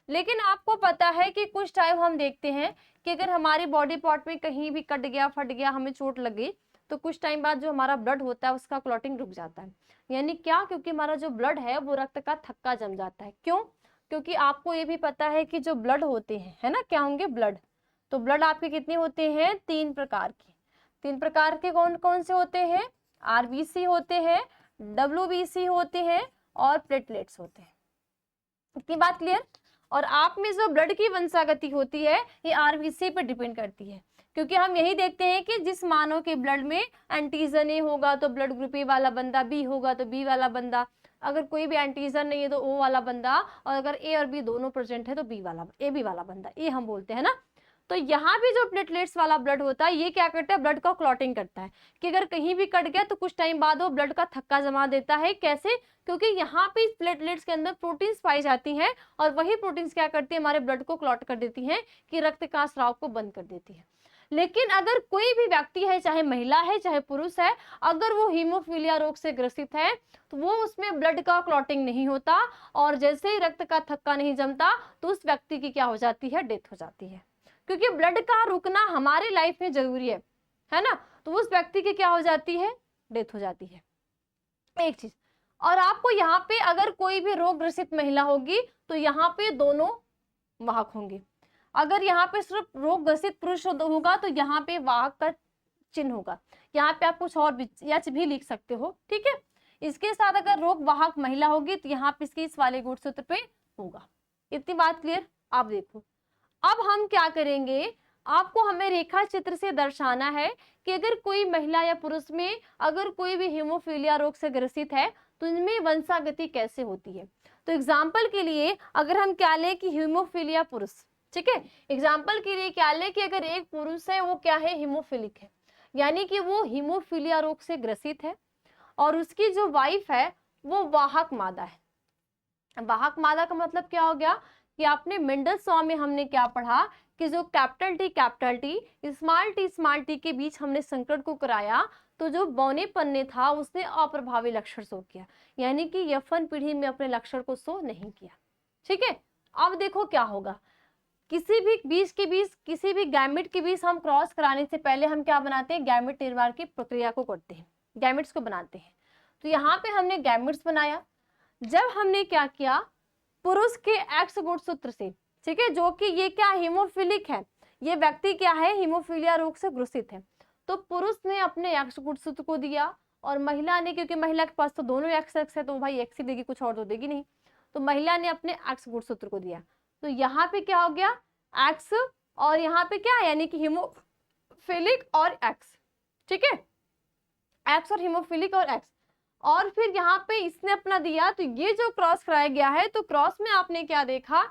लेकिन आपको पता है कि कुछ टाइम हम देखते हैं कि अगर हमारी बॉडी पार्ट में कहीं भी कट गया, फट गया, हमें चोट लग गई, तो कुछ टाइम बाद जो हमारा ब्लड होता है उसका क्लॉटिंग रुक जाता है। यानी क्या, क्योंकि हमारा जो ब्लड है वो रक्त का थक्का जम जाता है। क्यों, क्योंकि आपको ये भी पता है कि जो ब्लड होते हैं, है ना, क्या होंगे, ब्लड। तो ब्लड आपके कितने होते हैं, 3 प्रकार के। 3 प्रकार के कौन कौन से होते हैं, RBC होते हैं, WBC होते हैं और प्लेटलेट्स होते हैं। इतनी बात क्लियर। और आप में जो ब्लड की वंशागति होती है ये RBC पर डिपेंड करती है, क्योंकि हम यही देखते हैं कि जिस मानव के ब्लड में एंटीजन A होगा तो ब्लड ग्रुप A वाला बंदा, B होगा तो B वाला बंदा, अगर कोई भी एंटीजन नहीं है तो O वाला बंदा, और अगर A और B दोनों प्रेजेंट है तो AB वाला बंदा, ये हम बोलते हैं ना। तो यहाँ भी जो प्लेटलेट्स वाला ब्लड होता है ये क्या करता है, ब्लड का क्लॉटिंग करता है, कि अगर कहीं भी कट गया तो कुछ टाइम बाद वो ब्लड का थक्का जमा देता है। कैसे, क्योंकि यहाँ पे प्लेटलेट्स के अंदर प्रोटीन्स पाई जाती हैं, और वही प्रोटीन्स क्या करती है, हमारे ब्लड को क्लॉट कर देती हैं, कि रक्त का स्राव को बंद कर देती है। लेकिन अगर कोई भी व्यक्ति है, चाहे महिला है चाहे पुरुष है, अगर वो हीमोफीलिया रोग से ग्रसित है तो वो उसमें ब्लड का क्लॉटिंग नहीं होता, और जैसे ही रक्त का थक्का नहीं जमता तो उस व्यक्ति की क्या हो जाती है, डेथ हो जाती है। क्योंकि ब्लड का रुकना हमारे लाइफ में जरूरी है ना, तो उस व्यक्ति की क्या हो जाती है, डेथ हो जाती है। एक चीज और आपको यहाँ पे अगर कोई भी रोग ग्रसित महिला होगी तो यहाँ पे दोनों वाहक होंगे। अगर यहाँ पे सिर्फ रोग ग्रसित पुरुष होगा तो यहाँ पे वाहक का चिन्ह होगा। यहाँ पे आप कुछ और भी एच भी लिख सकते हो, ठीक है। इसके साथ अगर रोग वाहक महिला होगी तो यहाँ पे इसके इस वाले गुणसूत्र पे होगा। इतनी बात क्लियर। आप देखो अब हम क्या करेंगे, आपको हमें रेखा चित्र से दर्शाना है कि अगर कोई महिला या पुरुष में अगर कोई भी हीमोफीलिया रोग से ग्रसित है तो इनमें वंशागति कैसे होती है। तो एग्जाम्पल के लिए अगर हम क्या लें कि हीमोफीलिया पुरुष, ठीक है, एग्जाम्पल के लिए क्या लें कि अगर एक पुरुष है वो क्या है, हीमोफिलिक है, यानी कि वो हीमोफीलिया रोग से ग्रसित है और उसकी जो वाइफ है वो वाहक मादा है। वाहक मादा का मतलब क्या हो गया कि आपने मेंडल में हमने क्या पढ़ा कि जो कैपिटल टी स्मॉल टी के बीच हमने संकट को कराया तो जो बौने पन्ने था उसने अप्रभावी लक्षण शो किया, यानी कि यफन पीढ़ी में अपने लक्षण को शो नहीं किया, ठीक है। अब देखो क्या होगा, किसी भी बीज के बीच, किसी भी गैमेट के बीच हम क्रॉस कराने से पहले हम क्या बनाते हैं, गैमेट निर्माण की प्रक्रिया को करते हैं, गैमेट्स को बनाते हैं। तो यहाँ पे हमने गैमेट्स बनाया, जब हमने क्या किया, पुरुष के एक्स गुणसूत्र से, ठीक है, जो कि ये क्या हीमोफिलिक है, ये व्यक्ति क्या है, हीमोफीलिया रोग से ग्रसित है, तो पुरुष ने अपने एक्स गुणसूत्र को दिया और महिला ने, क्योंकि महिला के पास तो दोनों एक्स है तो भाई एक्स ही देगी, कुछ और तो देगी नहीं, तो महिला ने अपने एक्स गुणसूत्र को दिया। तो यहाँ पे क्या हो गया, एक्स और यहाँ पे क्या, यानी कि हीमोफिलिक और एक्स, ठीक है, एक्स और हीमोफिलिक और एक्स, और फिर यहाँ पे इसने अपना दिया, तो ये जो क्रॉस कराया गया है, तो क्रॉस में आपने क्या देखा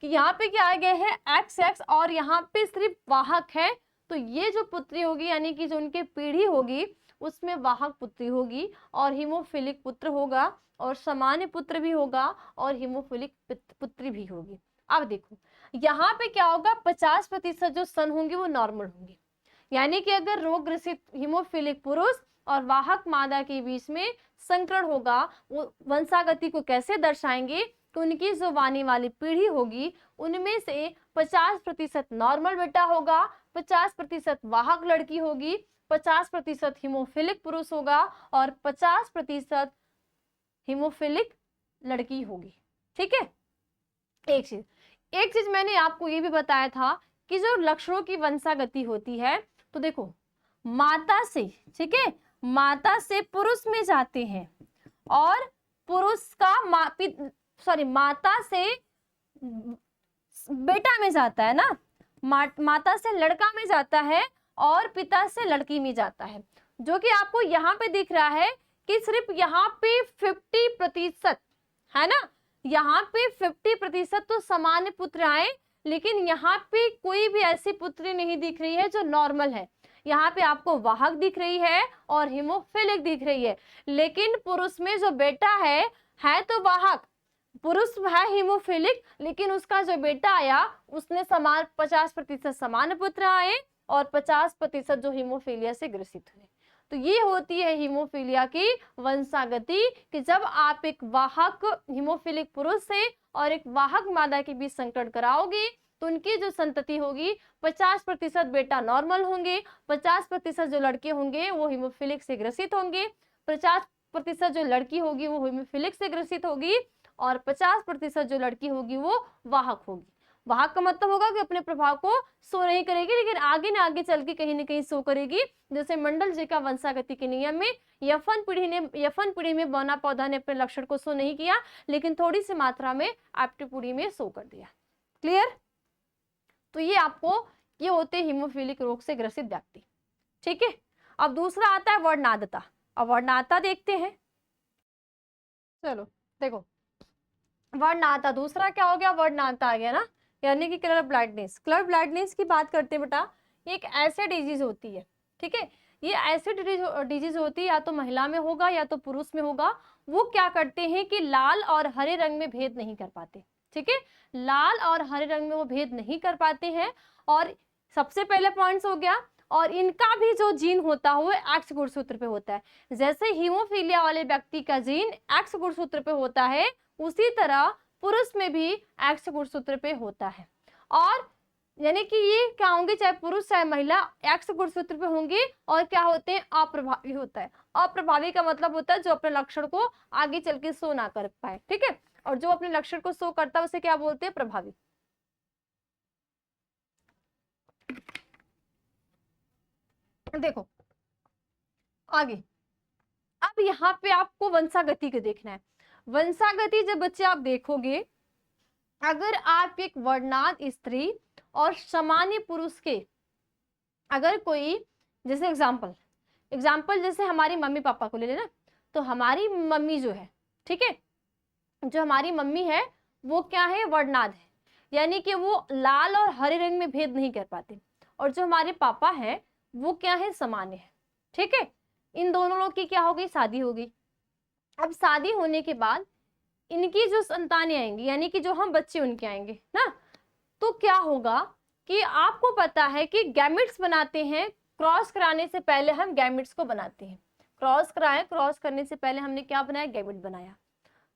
कि यहाँ पे क्या आ गया है, एक्स एक्स, और यहाँ पे सिर्फ वाहक है, तो ये जो पुत्री होगी, यानी कि जो उनकी पीढ़ी होगी उसमें वाहक पुत्री होगी और हीमोफिलिक पुत्र होगा और सामान्य पुत्र भी होगा और हीमोफिलिक पुत्री भी होगी। अब देखो यहाँ पे क्या होगा, 50% जो स्तन होंगे वो नॉर्मल होंगे, यानी कि अगर रोग ग्रसित हीमोफिलिक पुरुष और वाहक मादा के बीच में संकरण होगा, वो वंशागति को कैसे दर्शाएंगे कि उनकी जो आने वाली पीढ़ी होगी उनमें से 50% नॉर्मल बेटा होगा, 50% वाहक लड़की होगी, 50% हीमोफिलिक पुरुष होगा और 50% हीमोफिलिक लड़की होगी, ठीक है। एक चीज मैंने आपको ये भी बताया था कि जो लक्षणों की वंशागति होती है, तो देखो माता से, ठीक है, माता से पुरुष में जाते हैं और पुरुष का माता से बेटा में जाता है ना, माता से लड़का में जाता है और पिता से लड़की में जाता है, जो कि आपको यहाँ पे दिख रहा है कि सिर्फ यहाँ पे 50% है ना, यहाँ पे 50% तो सामान्य पुत्र आए, लेकिन यहाँ पे कोई भी ऐसी पुत्री नहीं दिख रही है जो नॉर्मल है। यहाँ पे आपको वाहक दिख रही है और हीमोफिलिक दिख रही है, लेकिन पुरुष में जो बेटा है तो वाहक, पुरुष है हीमोफिलिक, लेकिन उसका जो बेटा आया उसने 50% सामान्य पुत्र आए और 50% जो हीमोफीलिया से ग्रसित हुए। तो ये होती है हीमोफीलिया की वंशागति कि जब आप एक वाहक हीमोफिलिक पुरुष से और एक वाहक मादा के बीच संकरण कराओगे तो उनकी जो संतति होगी 50% बेटा नॉर्मल होंगे, 50% जो लड़के होंगे वो हीमोफिलिक से ग्रसित होंगे, 50% जो लड़की होगी वो हीमोफिलिक से ग्रसित होगी और 50% जो लड़की होगी वो वाहक होगी। वाहक का मतलब होगा कि अपने प्रभाव को शो नहीं करेगी, लेकिन आगे ना आगे चल के कहीं ना कहीं शो करेगी। जैसे मंडल जी का वंशागति के नियम में यफन पीढ़ी में बौना पौधा ने अपने लक्षण को शो नहीं किया, लेकिन थोड़ी सी मात्रा में एप्टी पीढ़ी में शो कर दिया। क्लियर? तो ये होते हीमोफिलिक रोग से ग्रसित व्यक्ति, ठीक है। अब दूसरा आता है वर्णनादता। अब वर्णनादता देखते हैं। चलो देखो, वर्णनादता दूसरा क्या हो गया, वर्णनादता आ गया ना, यानी कि कलर ब्लाइंडनेस। कलर ब्लाइंडनेस की बात करते हैं बेटा, ये एक ऐसे डिजीज होती है, ठीक है। ये ऐसे डिजीज होती है, या तो महिला में होगा या तो पुरुष में होगा। वो क्या करते हैं कि लाल और हरे रंग में भेद नहीं कर पाते, ठीक है। लाल और हरे रंग में वो भेद नहीं कर पाते हैं। और सबसे पहले पॉइंट्स हो गया, और इनका भी जो जीन होता है वो एक्स गुणसूत्र पे होता है। जैसे हीमोफीलिया वाले व्यक्ति का जीन एक्स गुणसूत्र पे होता है, उसी तरह पुरुष में भी एक्स गुणसूत्र पे होता है। और यानी कि ये क्या होंगे, चाहे पुरुष चाहे महिला एक्स गुणसूत्र पे होंगे और क्या होते हैं, अप्रभावी होता है। अप्रभावी का मतलब होता है जो अपने लक्षण को आगे चल के शो ना कर पाए, ठीक है। और जो अपने लक्षण को शो करता है उसे क्या बोलते हैं, प्रभावी। देखो आगे अब यहाँ पे आपको वंशागति को देखना है। वंशागति जब बच्चे आप देखोगे, अगर आप एक वर्णांत स्त्री और सामान्य पुरुष के, अगर कोई जैसे एग्जाम्पल जैसे हमारी मम्मी पापा को ले लेना, तो हमारी मम्मी जो है, ठीक है, जो हमारी मम्मी है वो क्या है, वर्णांत है, यानी कि वो लाल और हरे रंग में भेद नहीं कर पाते। और जो हमारे पापा है वो क्या है, सामान्य है, ठीक है। इन दोनों लोग की क्या हो गई, शादी हो गई। अब शादी होने के बाद इनकी जो संतानें आएंगी, यानी कि जो हम बच्चे उनके आएंगे ना, तो क्या होगा कि आपको पता है कि गैमेट्स बनाते हैं, क्रॉस कराने से पहले हम गैमेट्स को बनाते हैं। क्रॉस करने से पहले हमने क्या बनाया, गैमेट बनाया।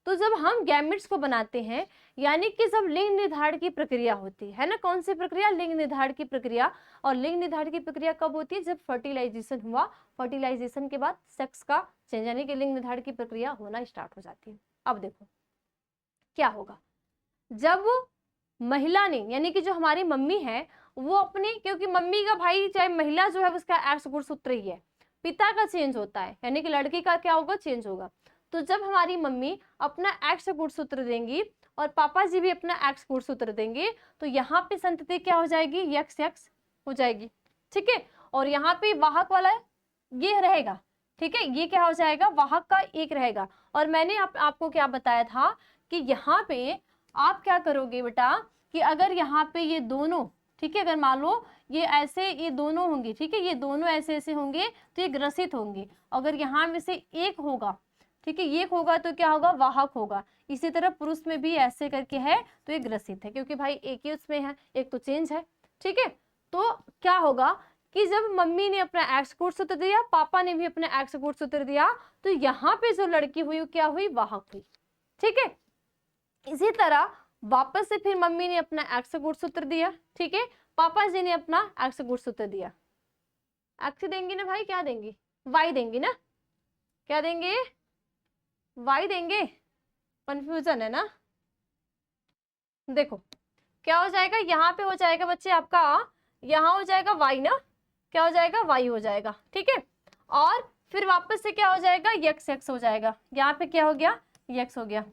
तो जब हम गैमेट्स को बनाते हैं, यानी कि जब लिंग निर्धारण की प्रक्रिया होती है ना, कौन सी प्रक्रिया, लिंग निर्धारण की प्रक्रिया। और लिंग निर्धारण की प्रक्रिया कब होती है, जब फर्टिलाइजेशन हुआ, फर्टिलाइजेशन के बाद सेक्स का चेंज, यानी कि लिंग निर्धारण की प्रक्रिया होना स्टार्ट हो जाती है। अब देखो क्या होगा, जब महिला ने, यानी कि जो हमारी मम्मी है वो अपने, क्योंकि मम्मी का भाई चाहे महिला जो है उसका एक्स गुणसूत्र ही है, पिता का चेंज होता है, यानी कि लड़की का क्या होगा, चेंज होगा। तो जब हमारी मम्मी अपना एक्स गुणसूत्र देंगी और पापा जी भी अपना एक्स गुणसूत्र देंगे, तो यहाँ पे संतति क्या हो जाएगी, यक्स यक्स हो जाएगी, ठीक है। और यहाँ पे वाहक वाला ये रहेगा, ठीक है, ये क्या हो जाएगा, वाहक का एक रहेगा। और मैंने आपको क्या बताया था कि यहाँ पे आप क्या करोगे बेटा, कि अगर यहाँ पे ये दोनों, ठीक है, अगर मान लो ये ऐसे, ये दोनों होंगे, ठीक है, ये दोनों ऐसे ऐसे होंगे तो ये ग्रसित होंगे। अगर यहाँ में से एक होगा, ठीक है, ये होगा तो क्या होगा, वाहक होगा। इसी तरह पुरुष में भी ऐसे करके है तो ये ग्रसित है, क्योंकि भाई एक ही उसमें है, एक तो चेंज है, ठीक है। तो क्या होगा कि जब मम्मी ने अपना एक्स गुणसूत्र दिया, पापा ने भी अपना एक्स गुणसूत्र दिया, तो यहाँ पे जो लड़की हुई वो क्या हुई, वाहक हुई, ठीक है। इसी तरह वापस से फिर मम्मी ने अपना एक्स गुणसूत्र दिया, ठीक है, पापा जी ने अपना एक्स गुणसूत्र दिया। एक्स देंगी ना भाई, क्या देंगी, वाई देंगी ना, क्या देंगे, वाई देंगे, कंफ्यूजन है ना। देखो क्या हो जाएगा, यहाँ पे हो जाएगा बच्चे आपका, यहाँ हो जाएगा वाई ना, क्या हो जाएगा, वाई हो जाएगा, ठीक है। और फिर वापस से क्या हो जाएगा, यक्स यक्स हो जाएगा, यहाँ पे क्या हो गया, यक्स हो गया,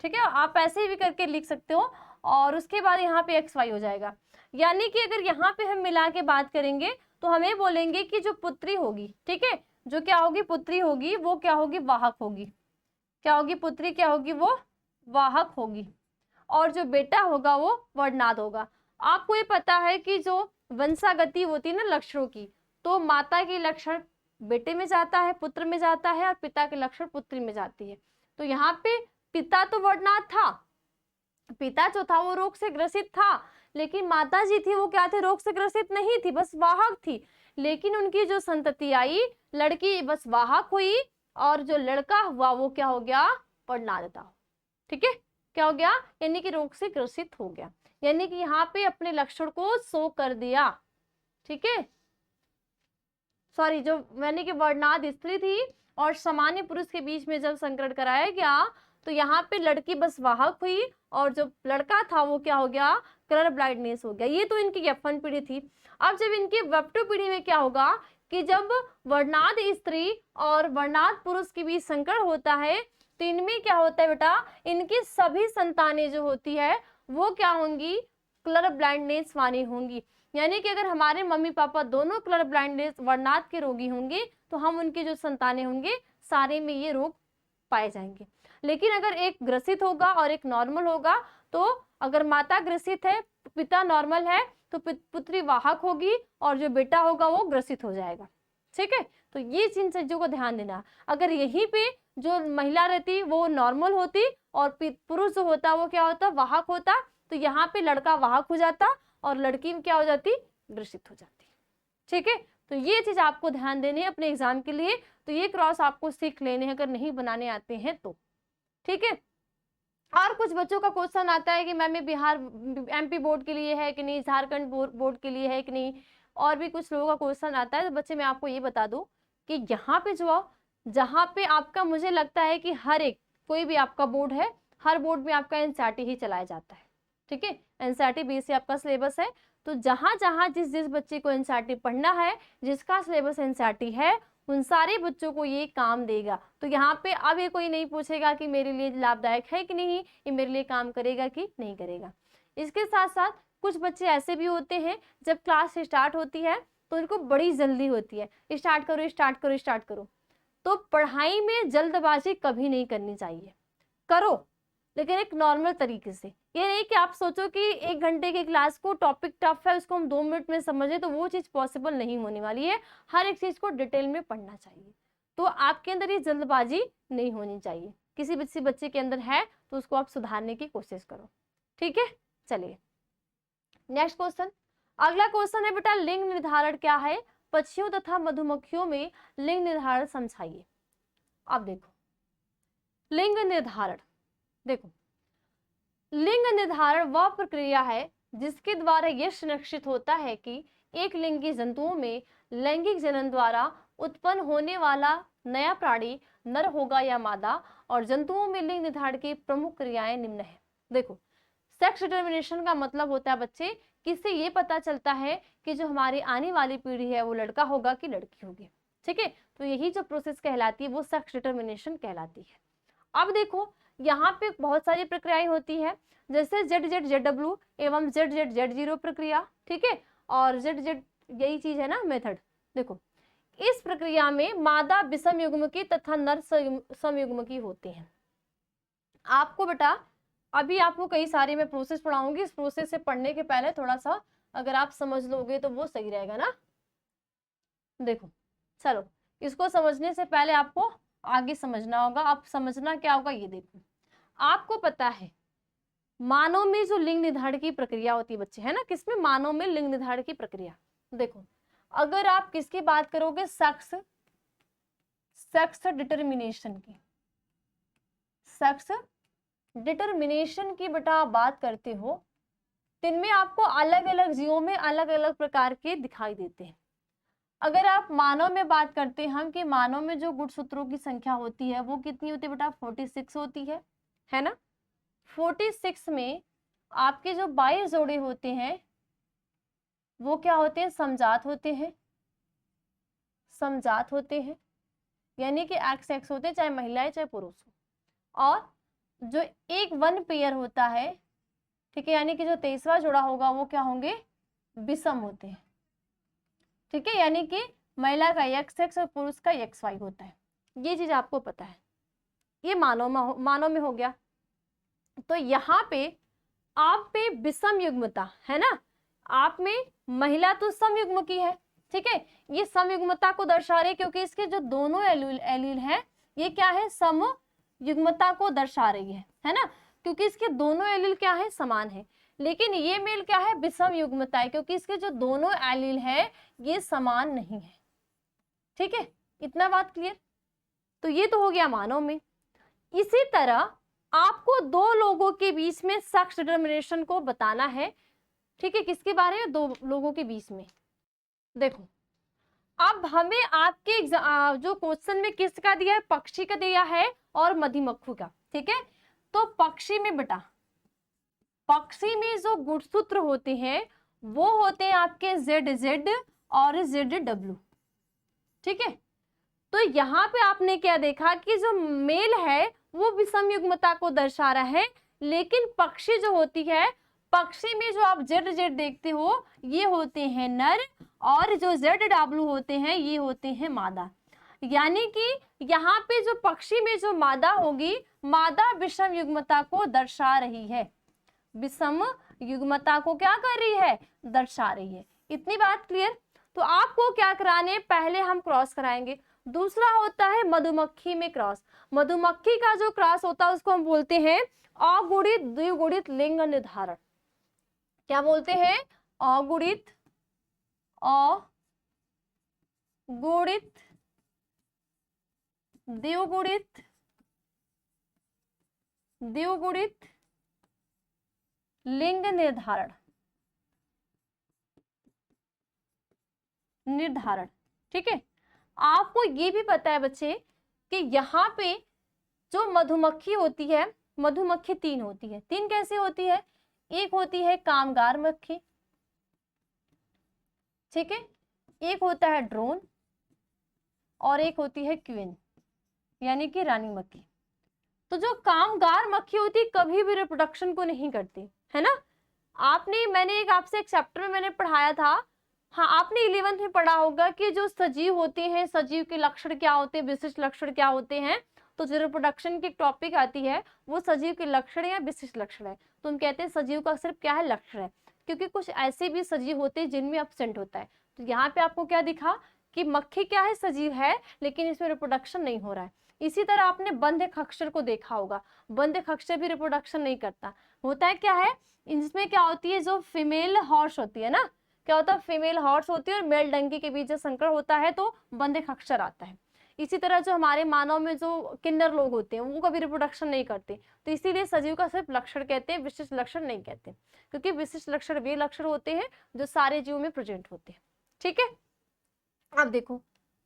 ठीक है। आप ऐसे भी करके लिख सकते हो। और उसके बाद यहाँ पे एक्स वाई हो जाएगा। यानी कि अगर यहाँ पे हम मिला के बात करेंगे तो हमें बोलेंगे कि जो पुत्री होगी, ठीक है, जो क्या होगी, पुत्री होगी, वो क्या होगी, वाहक होगी। क्या होगी, पुत्री क्या होगी, वो वाहक होगी। और जो बेटा होगा वो वर्णांत होगा। आपको ये पता है कि जो वंशागति होती है ना लक्षणों की, तो माता के लक्षण बेटे में जाता है, पुत्र में जाता है, और पिता के लक्षण पुत्री में जाती है। तो यहाँ पे पिता तो वर्णांत था, पिता जो था वो रोग से ग्रसित था, लेकिन माता जी थी वो क्या थे, रोग से ग्रसित नहीं थी, बस वाहक थी। लेकिन उनकी जो संतति आई, लड़की बस वाहक हुई, और जो लड़का हुआ वो क्या हो गया, वर्णांत, ठीक है, क्या हो गया, यानी कि रोग से ग्रसित हो गया, यानी कि यहाँ पे अपने लक्षण को शो कर दिया, ठीक है। सॉरी, जो यानी कि वर्णांत स्त्री थी और सामान्य पुरुष के बीच में जब संकरण कराया गया, तो यहाँ पे लड़की बस वाहक हुई, और जो लड़का था वो क्या हो गया, कलर ब्लाइंडनेस हो गया। ये तो इनकी F1 पीढ़ी थी। अब जब इनकी F2 पीढ़ी में क्या होगा कि जब वर्णांत स्त्री और वर्णांत पुरुष के बीच संकरण होता है, तो इनमें क्या होता है बेटा, इनकी सभी संतानें जो होती है वो क्या होंगी, कलर ब्लाइंडनेस वाली होंगी। यानी कि अगर हमारे मम्मी पापा दोनों कलर ब्लाइंडनेस वर्णांत के रोगी होंगे, तो हम उनकी जो संतानें होंगे सारे में ये रोग पाए जाएंगे। लेकिन अगर एक ग्रसित होगा और एक नॉर्मल होगा, तो अगर माता ग्रसित है, पिता नॉर्मल है, तो पुत्री वाहक होगी, और जो बेटा होगा वो ग्रसित हो जाएगा, ठीक है। तो ये जिन चीजों को ध्यान देना। अगर यहीं पे जो महिला रहती वो नॉर्मल होती और पुरुष जो होता वो क्या होता, वाहक होता, तो यहाँ पे लड़का वाहक हो जाता और लड़की क्या हो जाती, ग्रसित हो जाती, ठीक है। तो ये चीज आपको ध्यान देनी है अपने एग्जाम के लिए। तो ये क्रॉस आपको सीख लेने हैं अगर नहीं बनाने आते हैं तो, ठीक है। और कुछ बच्चों का क्वेश्चन आता है कि मैम ये बिहार MP बोर्ड के लिए है कि नहीं, झारखंड बोर्ड के लिए है कि नहीं, और भी कुछ लोगों का क्वेश्चन आता है। तो बच्चे मैं आपको ये बता दूं कि यहाँ पे जो जहाँ पे आपका, मुझे लगता है कि हर एक कोई भी आपका बोर्ड है, हर बोर्ड में आपका NCERT ही चलाया जाता है, ठीक है। NCERT बेस से आपका सिलेबस है। तो जहाँ जहाँ जिस जिस बच्चे को NCERT पढ़ना है, जिसका सिलेबस NCERT है, उन सारे बच्चों को ये काम देगा। तो यहाँ पे अब ये कोई नहीं पूछेगा कि मेरे लिए लाभदायक है कि नहीं, ये मेरे लिए काम करेगा कि नहीं करेगा। इसके साथ साथ कुछ बच्चे ऐसे भी होते हैं, जब क्लास स्टार्ट होती है तो उनको बड़ी जल्दी होती है, स्टार्ट करो स्टार्ट करो स्टार्ट करो। तो पढ़ाई में जल्दबाजी कभी नहीं करनी चाहिए, करो लेकिन एक नॉर्मल तरीके से। ये नहीं कि आप सोचो कि 1 घंटे की क्लास को टॉपिक टफ है उसको हम 2 मिनट में समझें, तो वो चीज़ पॉसिबल नहीं होने वाली है। हर एक चीज़ को डिटेल में पढ़ना चाहिए। तो आपके अंदर ये जल्दबाजी नहीं होनी चाहिए। किसी बच्चे के अंदर है तो उसको आप सुधारने की कोशिश करो, ठीक है। चलिए नेक्स्ट क्वेश्चन। अगला क्वेश्चन है बेटा, लिंग निर्धारण क्या है? पक्षियों तथा मधुमक्खियों में लिंग निर्धारण समझाइए। अब देखो लिंग निर्धारण, देखो लिंग निर्धारण वह प्रक्रिया है जिसके द्वारा यह सुनिश्चित होता है कि एक लिंगी जंतुओं में लैंगिक जनन द्वारा उत्पन्न होने वाला नया प्राणी नर होगा या मादा। और जंतुओं में लिंग निर्धारण की प्रमुख क्रियाएं निम्न है। देखो सेक्स डिटर्मिनेशन का मतलब होता है बच्चे, किससे ये पता चलता है कि जो हमारी आने वाली पीढ़ी है वो लड़का होगा कि लड़की होगी, ठीक है। तो यही जो प्रोसेस कहलाती है वो सेक्स डिटर्मिनेशन कहलाती है। अब देखो यहाँ पे बहुत सारी प्रक्रियाएं होती है, जैसे ZZ-ZW एवं ZZ-Z0 प्रक्रिया, ठीक है। और ZZ यही चीज है ना मेथड। देखो इस प्रक्रिया में मादा विषम युग्मकी तथा नर समयुग्मकी होते हैं। आपको बेटा अभी आपको कई सारे मैं प्रोसेस पढ़ाऊंगी, इस प्रोसेस से पढ़ने के पहले थोड़ा सा अगर आप समझ लोगे तो वो सही रहेगा ना। देखो चलो इसको समझने से पहले आपको आगे समझना होगा। आप समझना क्या होगा ये देखो, आपको पता है मानव में जो लिंग निर्धारण की प्रक्रिया होती है बच्चे, है ना, किसमें? मानव में लिंग निर्धारण की प्रक्रिया। देखो अगर आप किसकी बात करोगे, सेक्स डिटर्मिनेशन की, सेक्स डिटर्मिनेशन की बेटा बात करते हो, इनमें आपको अलग अलग जीवों में अलग अलग प्रकार के दिखाई देते हैं। अगर आप मानव में बात करते हैं हम कि मानव में जो गुणसूत्रों की संख्या होती है वो कितनी होती है बेटा? 46 होती है ना। 46 में आपके जो 22 जोड़े होते हैं वो क्या होते हैं? समजात होते हैं, समजात होते हैं, यानी कि XX होते हैं, चाहे महिलाएं चाहे पुरुष हो। और जो एक वन पेयर होता है, ठीक है, यानी कि जो 23वां जोड़ा होगा वो क्या होंगे? विषम होते हैं, ठीक है, यानी कि महिला का XX और पुरुष का XY होता है। ये चीज आपको पता है, ये मानव में हो गया। तो यहाँ पे आप पे विषम युग्मता है ना, आप में महिला तो समयुग्म की है, ठीक है। ये समयुग्मता को दर्शा रही है क्योंकि इसके जो दोनों एलील है ये क्या है? समयुग्मता को दर्शा रही है ना, क्योंकि इसके दोनों एलील क्या है? समान है। लेकिन ये मेल क्या है? विषम युग्मता है, क्योंकि इसके जो दोनों एलील है ये समान नहीं है, ठीक है। इतना बात क्लियर? तो ये तो हो गया मानव में। इसी तरह आपको दो लोगों के बीच में सेक्स डिटर्मिनेशन को बताना है, ठीक है। किसके बारे में? दो लोगों के बीच में। देखो अब हमें आपके जो क्वेश्चन में किसका दिया है? पक्षी का दिया है और मधुमक्खी का, ठीक है। तो पक्षी में बेटा, पक्षी में जो गुणसूत्र होते हैं वो होते हैं आपके ZZ और ZW, ठीक है। तो यहाँ पे आपने क्या देखा कि जो मेल है वो विषम युग्मता को दर्शा रहा है, लेकिन पक्षी जो होती है, पक्षी में जो आप ZZ देखते हो ये होते हैं नर, और जो ZW होते हैं ये होते हैं मादा। यानी कि यहाँ पे जो पक्षी में जो मादा होगी, मादा विषम युग्मता को दर्शा रही है, विषम युग्मता को क्या कर रही है? दर्शा रही है। इतनी बात क्लियर? तो आपको क्या कराने? पहले हम क्रॉस कराएंगे। दूसरा होता है मधुमक्खी में क्रॉस। मधुमक्खी का जो क्रॉस होता है उसको हम बोलते हैं अगुणित द्विगुणित लिंग निर्धारण। क्या बोलते हैं? अगुणित द्विगुणित लिंग निर्धारण, ठीक है। आपको ये भी पता है बच्चे कि यहाँ पे जो मधुमक्खी होती है, मधुमक्खी 3 होती है। 3 कैसे होती है? एक होती है कामगार मक्खी, ठीक है, एक होता है ड्रोन, और एक होती है क्वीन यानी कि रानी मक्खी। तो जो कामगार मक्खी होती है कभी भी रिप्रोडक्शन को नहीं करती, है ना। मैंने आपसे एक चैप्टर में मैंने पढ़ाया था, हाँ आपने 11th में पढ़ा होगा कि जो सजीव होते हैं, सजीव के लक्षण क्या होते हैं, विशिष्ट लक्षण क्या होते हैं। तो जो रिप्रोडक्शन की टॉपिक आती है वो सजीव के लक्षण या विशिष्ट लक्षण है। तो हम कहते हैं सजीव का सिर्फ क्या है, लक्षण है, क्योंकि कुछ ऐसे भी सजीव होते हैं जिनमें एब्सेंट होता है। तो यहाँ पे आपको क्या दिखा कि मक्खी क्या है, सजीव है, लेकिन इसमें रिप्रोडक्शन नहीं हो रहा है। इसी तरह आपने बंध खच्चर को देखा होगा, बंध खच्चर भी रिप्रोडक्शन नहीं करता। होता है क्या है, इसमें क्या होती है, जो फीमेल हॉर्स होती है ना, क्या होता है, फीमेल हॉर्स होती है और मेल डंकी के बीच संकर होता है तो बंध खच्चर आता है। इसी तरह जो हमारे मानव में जो किन्नर लोग होते हैं वो कभी रिप्रोडक्शन नहीं करते। तो इसीलिए सजीव का सिर्फ लक्षण कहते हैं, विशिष्ट लक्षण नहीं कहते, क्योंकि विशिष्ट लक्षण वे लक्षण होते हैं जो सारे जीवों में प्रेजेंट होते हैं। ठीक है, अब देखो,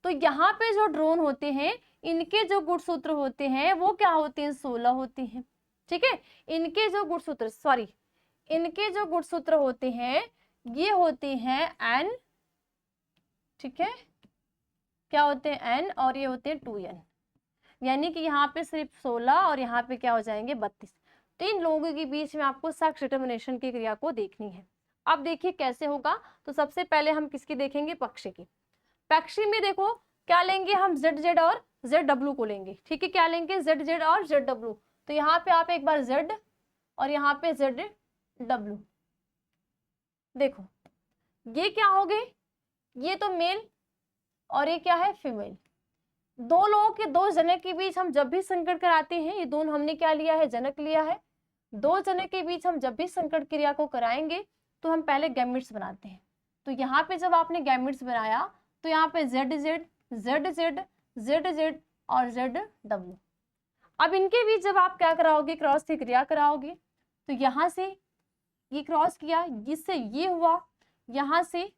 तो यहाँ पे जो ड्रोन होते हैं इनके जो गुणसूत्र होते हैं वो क्या होते हैं, 16 होते हैं। ठीक है, इनके जो गुणसूत्र होते हैं ये होते हैं N, ठीक है, क्या होते हैं N, और ये होते हैं 2N, यानी कि यहाँ पे सिर्फ 16 और यहाँ पे क्या हो जाएंगे 32। तो इन लोगों के बीच में आपको सेक्स डिटर्मिनेशन की क्रिया को देखनी है। अब देखिए कैसे होगा। तो सबसे पहले हम किसकी देखेंगे, पक्षी की। पक्षी में देखो क्या लेंगे हम, ZZ और ZW को लेंगे। ठीक है, क्या लेंगे, ZZ और ZW। तो यहाँ पे आप एक बार Z और यहाँ पे ZW देखो, ये क्या हो गए, ये तो मेल और ये क्या है, फीमेल। दो लोगों के, दो जनक के बीच हम जब भी संकट कराते हैं, ये दोनों हमने क्या लिया है, जनक लिया है। दो जनक के बीच हम जब भी संकट क्रिया को कराएंगे तो हम पहले गैमेट्स बनाते हैं। तो यहाँ पे जब आपने गैमेट्स बनाया तो यहाँ पे ZZ, ZZ, ZZ और ZW। अब इनके बीच जब आप क्या कराओगे, क्रॉस की क्रिया कराओगे, तो यहाँ से ये क्रॉस किया, इससे ये हुआ, यहाँ से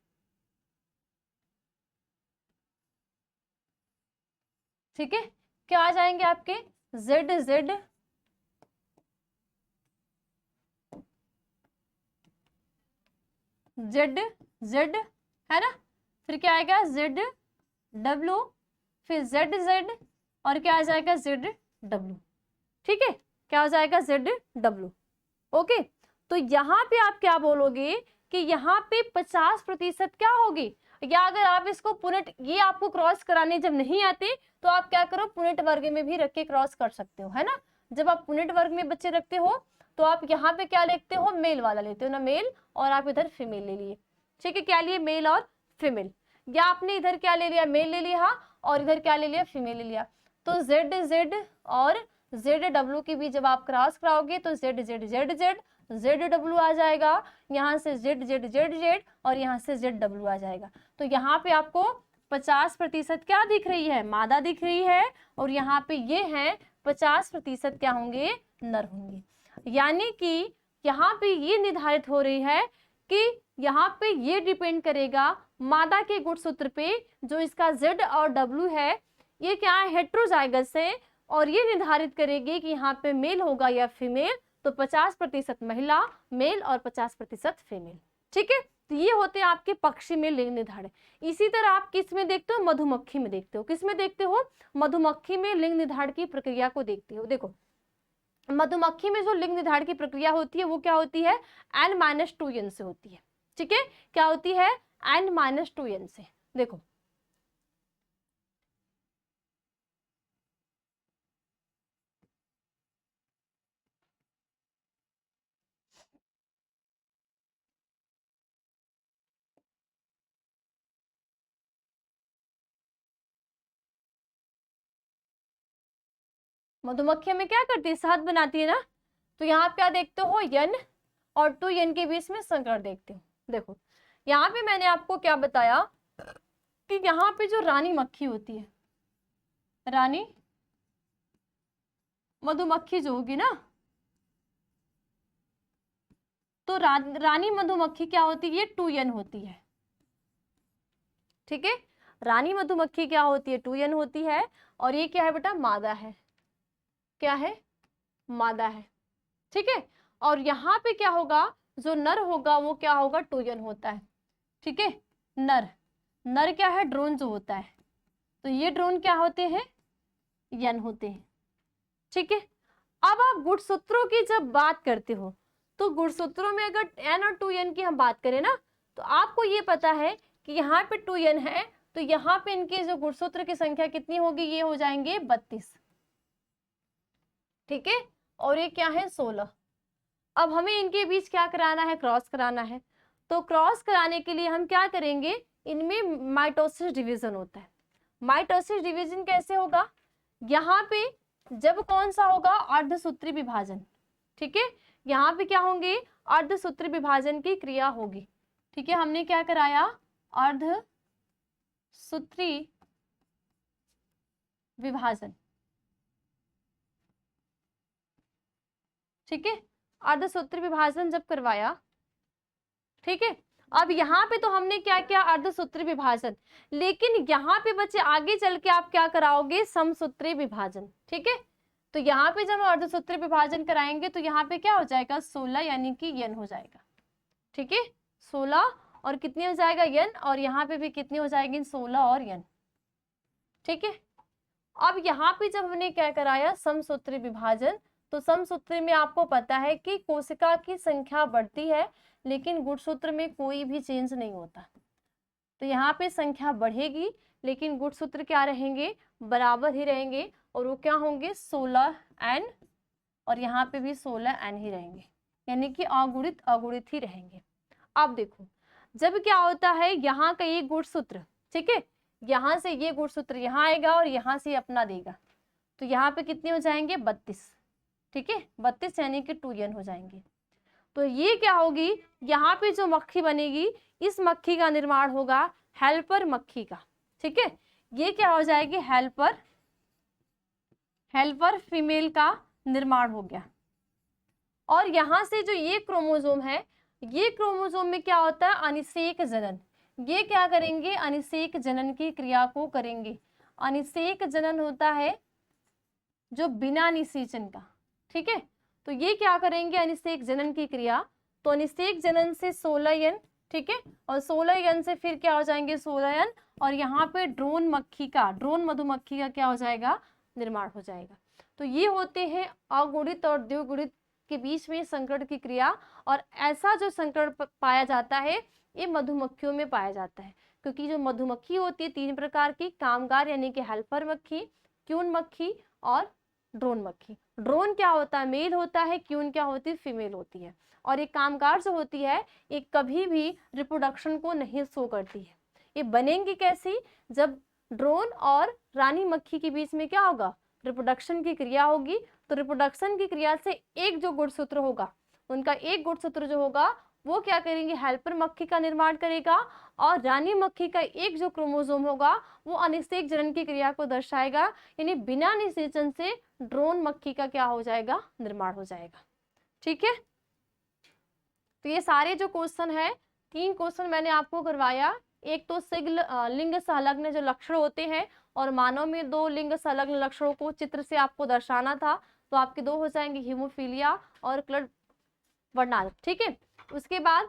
ठीक है, क्या आ जाएंगे आपके ZZ, ZZ, है ना। फिर क्या आएगा ZW, फिर ZZ और क्या आ जाएगा ZW। ठीक है, क्या हो जाएगा ZW। ओके, तो यहाँ पे आप क्या बोलोगे कि यहाँ पे 50% क्या होगी, या अगर आप इसको पुनट, ये आपको क्रॉस कराने जब नहीं आते तो आप क्या करो, पुनट वर्ग में भी रख के क्रॉस कर सकते हो, है ना। जब आप पुनट वर्ग में बच्चे रखते हो तो आप यहाँ पे क्या लिखते हो, मेल वाला लेते हो ना, मेल, और आप इधर फीमेल ले लिए। ठीक है, क्या लिए, मेल और फीमेल, या आपने इधर क्या ले लिया, मेल ले लिया और इधर क्या ले लिया, फीमेल ले लिया। तो ZZ और ZW की भी जब आप क्रॉस कराओगे तो ZZ ZZ, ZW आ जाएगा, यहाँ से ZZ ZZ और यहाँ से ZW आ जाएगा। तो यहाँ पे आपको 50% क्या दिख रही है, मादा दिख रही है, और यहाँ पे ये है 50% क्या होंगे, नर होंगे। यानी कि यहाँ पे ये निर्धारित हो रही है कि यहाँ पे ये डिपेंड करेगा मादा के गुणसूत्र पे, जो इसका Z और W है ये क्या है, हेट्रोजाइगस है, और ये निर्धारित करेगी कि यहाँ पे मेल होगा या फीमेल। तो 50% महिला मेल और 50% फीमेल। ठीक है, तो ये होते हैं आपके पक्षी में लिंग निर्धारण। इसी तरह आप किस में देखते हो, मधुमक्खी में देखते हो। किस में देखते हो, मधुमक्खी में लिंग निर्धारण की प्रक्रिया को देखते हो। देखो मधुमक्खी में जो लिंग निर्धारण की प्रक्रिया होती है वो क्या होती है, N-2N से होती है। ठीक है, क्या होती है, N-2N से। देखो मधुमक्खी में क्या करती है, शहद बनाती है ना। तो यहाँ पे क्या देखते हो, N और 2N के बीच में संकर देखते हो। देखो यहाँ पे मैंने आपको क्या बताया कि यहाँ पे जो रानी मक्खी होती है, रानी मधुमक्खी जो होगी ना, तो रानी मधुमक्खी क्या होती है, 2N होती है। ठीक है, रानी मधुमक्खी क्या होती है, 2N होती है, और ये क्या है बेटा, मादा है। क्या है, मादा है। ठीक है, और यहाँ पे क्या होगा, जो नर होगा वो क्या होगा, 2N होता है। ठीक है, नर, नर क्या है, ड्रोन जो होता है। तो ये ड्रोन क्या होते हैं, यन होते हैं। ठीक है, अब आप गुणसूत्रों की जब बात करते हो तो गुणसूत्रों में अगर एन और 2n की हम बात करें ना, तो आपको ये पता है कि यहाँ पे 2n है, तो यहाँ पे इनके जो गुणसूत्र की संख्या कितनी होगी, ये हो जाएंगे 32। ठीक है, और ये क्या है 16। अब हमें इनके बीच क्या कराना है, क्रॉस कराना है। तो क्रॉस कराने के लिए हम क्या करेंगे, इनमें माइटोसिस डिवीजन होता है। माइटोसिस डिवीजन कैसे होगा, यहाँ पे जब कौन सा होगा, अर्धसूत्री विभाजन। ठीक है, यहाँ पे क्या होंगे, अर्धसूत्री विभाजन की क्रिया होगी। ठीक है, हमने क्या कराया, अर्धसूत्री विभाजन। ठीक है, अर्धसूत्री विभाजन जब करवाया, ठीक है। अब यहाँ पे तो हमने क्या किया, अर्धसूत्री विभाजन, लेकिन यहाँ पे बच्चे आगे चल के आप क्या कराओगे, समसूत्री विभाजन। ठीक है, तो यहाँ पे जब हम अर्धसूत्री विभाजन कराएंगे तो यहाँ पे क्या हो जाएगा, 16 यानी कि यन हो जाएगा। ठीक है, 16 और कितनी हो जाएगा, यन, और यहाँ पे भी कितनी हो जाएगी, 16 और यन। ठीक है, अब यहाँ पे जब हमने क्या कराया, समसूत्री विभाजन, तो समसूत्री में आपको पता है कि कोशिका की संख्या बढ़ती है, लेकिन गुणसूत्र में कोई भी चेंज नहीं होता। तो यहाँ पे संख्या बढ़ेगी, लेकिन गुणसूत्र क्या रहेंगे, बराबर ही रहेंगे, और वो क्या होंगे, 16n, और यहाँ पे भी 16n ही रहेंगे, यानी कि अगुणित अगुणित ही रहेंगे। अब देखो, जब क्या होता है, यहाँ का ये गुणसूत्र, ठीक है, यहाँ से ये गुणसूत्र यहाँ आएगा और यहाँ से अपना देगा, तो यहाँ पे कितने हो जाएंगे, 32। ठीक है, 32 यानी कि 2n हो जाएंगे। तो ये क्या होगी, यहाँ पे जो मक्खी बनेगी, इस मक्खी का निर्माण होगा हेल्पर मक्खी का। ठीक है, ये क्या हो जाएगी, हेल्पर फीमेल का निर्माण हो गया। और यहाँ से जो ये क्रोमोसोम है, ये क्रोमोसोम में क्या होता है, अनिषेक जनन। ये क्या करेंगे, अनिषेक जनन की क्रिया को करेंगे। अनिषेक जनन होता है जो बिना निषेचन का। ठीक है, तो ये क्या करेंगे, अनिषेक जनन की क्रिया। तो अनिषेक जनन से 16n, ठीक है, और 16n से फिर क्या हो जाएंगे, 16n, और यहाँ पे ड्रोन मक्खी का, ड्रोन मधुमक्खी का क्या हो जाएगा, निर्माण हो जाएगा। तो ये होते हैं अगुणित और द्विगुणित के बीच में संकरण की क्रिया। और ऐसा जो संकरण पाया जाता है, ये मधुमक्खियों में पाया जाता है, क्योंकि जो मधुमक्खी होती है 3 प्रकार की, कामगार यानी कि हेल्पर मक्खी, क्यून मक्खी और ड्रोन मक्खी। ड्रोन क्या होता है, मेल होता है, क्यून क्या होती है, फीमेल होती है। और एक कामगार जो होती है, ये कभी भी रिप्रोडक्शन को नहीं शो करती है। ये बनेंगी कैसी, जब ड्रोन और रानी मक्खी के बीच में क्या होगा, रिप्रोडक्शन की क्रिया होगी। तो रिप्रोडक्शन की क्रिया से एक जो गुणसूत्र होगा, उनका एक गुणसूत्र जो होगा, वो क्या करेंगे, हेल्पर मक्खी का निर्माण करेगा, और रानी मक्खी का एक जो क्रोमोसोम होगा, वो अनिषेक जनन की क्रिया को दर्शाएगा, यानी बिना निषेचन से ड्रोन मक्खी का क्या हो जाएगा, निर्माण हो जाएगा। ठीक है, तो ये सारे जो क्वेश्चन है, 3 क्वेश्चन मैंने आपको करवाया। एक तो लिंग संलग्न जो लक्षण होते हैं, और मानव में 2 लिंग संलग्न लक्षणों को चित्र से आपको दर्शाना था, तो आपके 2 हो जाएंगे, हीमोफीलिया और क्लड वर्नाल। ठीक है, उसके बाद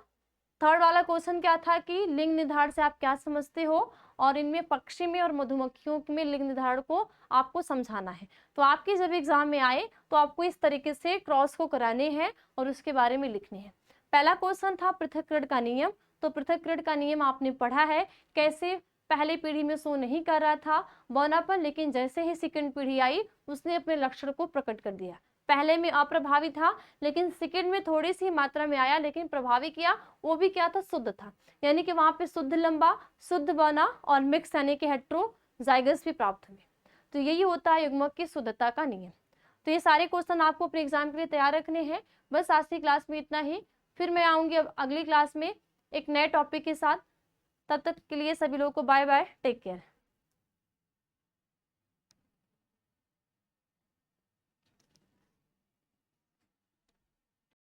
थर्ड वाला क्वेश्चन क्या था कि लिंग निर्धारण से आप क्या समझते हो, और इनमें पक्षी में और मधुमक्खियों में लिंग निर्धारण को आपको समझाना है। तो आपके जब एग्जाम में आए तो आपको इस तरीके से क्रॉस को कराने हैं और उसके बारे में लिखने हैं। पहला क्वेश्चन था पृथक्करण का नियम। तो पृथक्करण का नियम आपने पढ़ा है, कैसे पहले पीढ़ी में शो नहीं कर रहा था बौनापन, लेकिन जैसे ही सेकंड पीढ़ी आई उसने अपने लक्षण को प्रकट कर दिया। पहले में अप्रभावी था, लेकिन सेकंड में थोड़ी सी मात्रा में आया, लेकिन प्रभावी किया, वो भी क्या था, शुद्ध था, यानी कि वहां पे शुद्ध लंबा, शुद्ध बौना और मिक्स यानी कि हेट्रोजाइगस भी प्राप्त हुए। तो यही होता है युग्मक की शुद्धता का नियम। तो ये सारे क्वेश्चन आपको अपने एग्जाम के लिए तैयार रखने हैं। बस आज की क्लास में इतना ही, फिर मैं आऊंगी अब अगली क्लास में एक नए टॉपिक के साथ। तब तक के लिए सभी लोगों को बाय बाय, टेक केयर।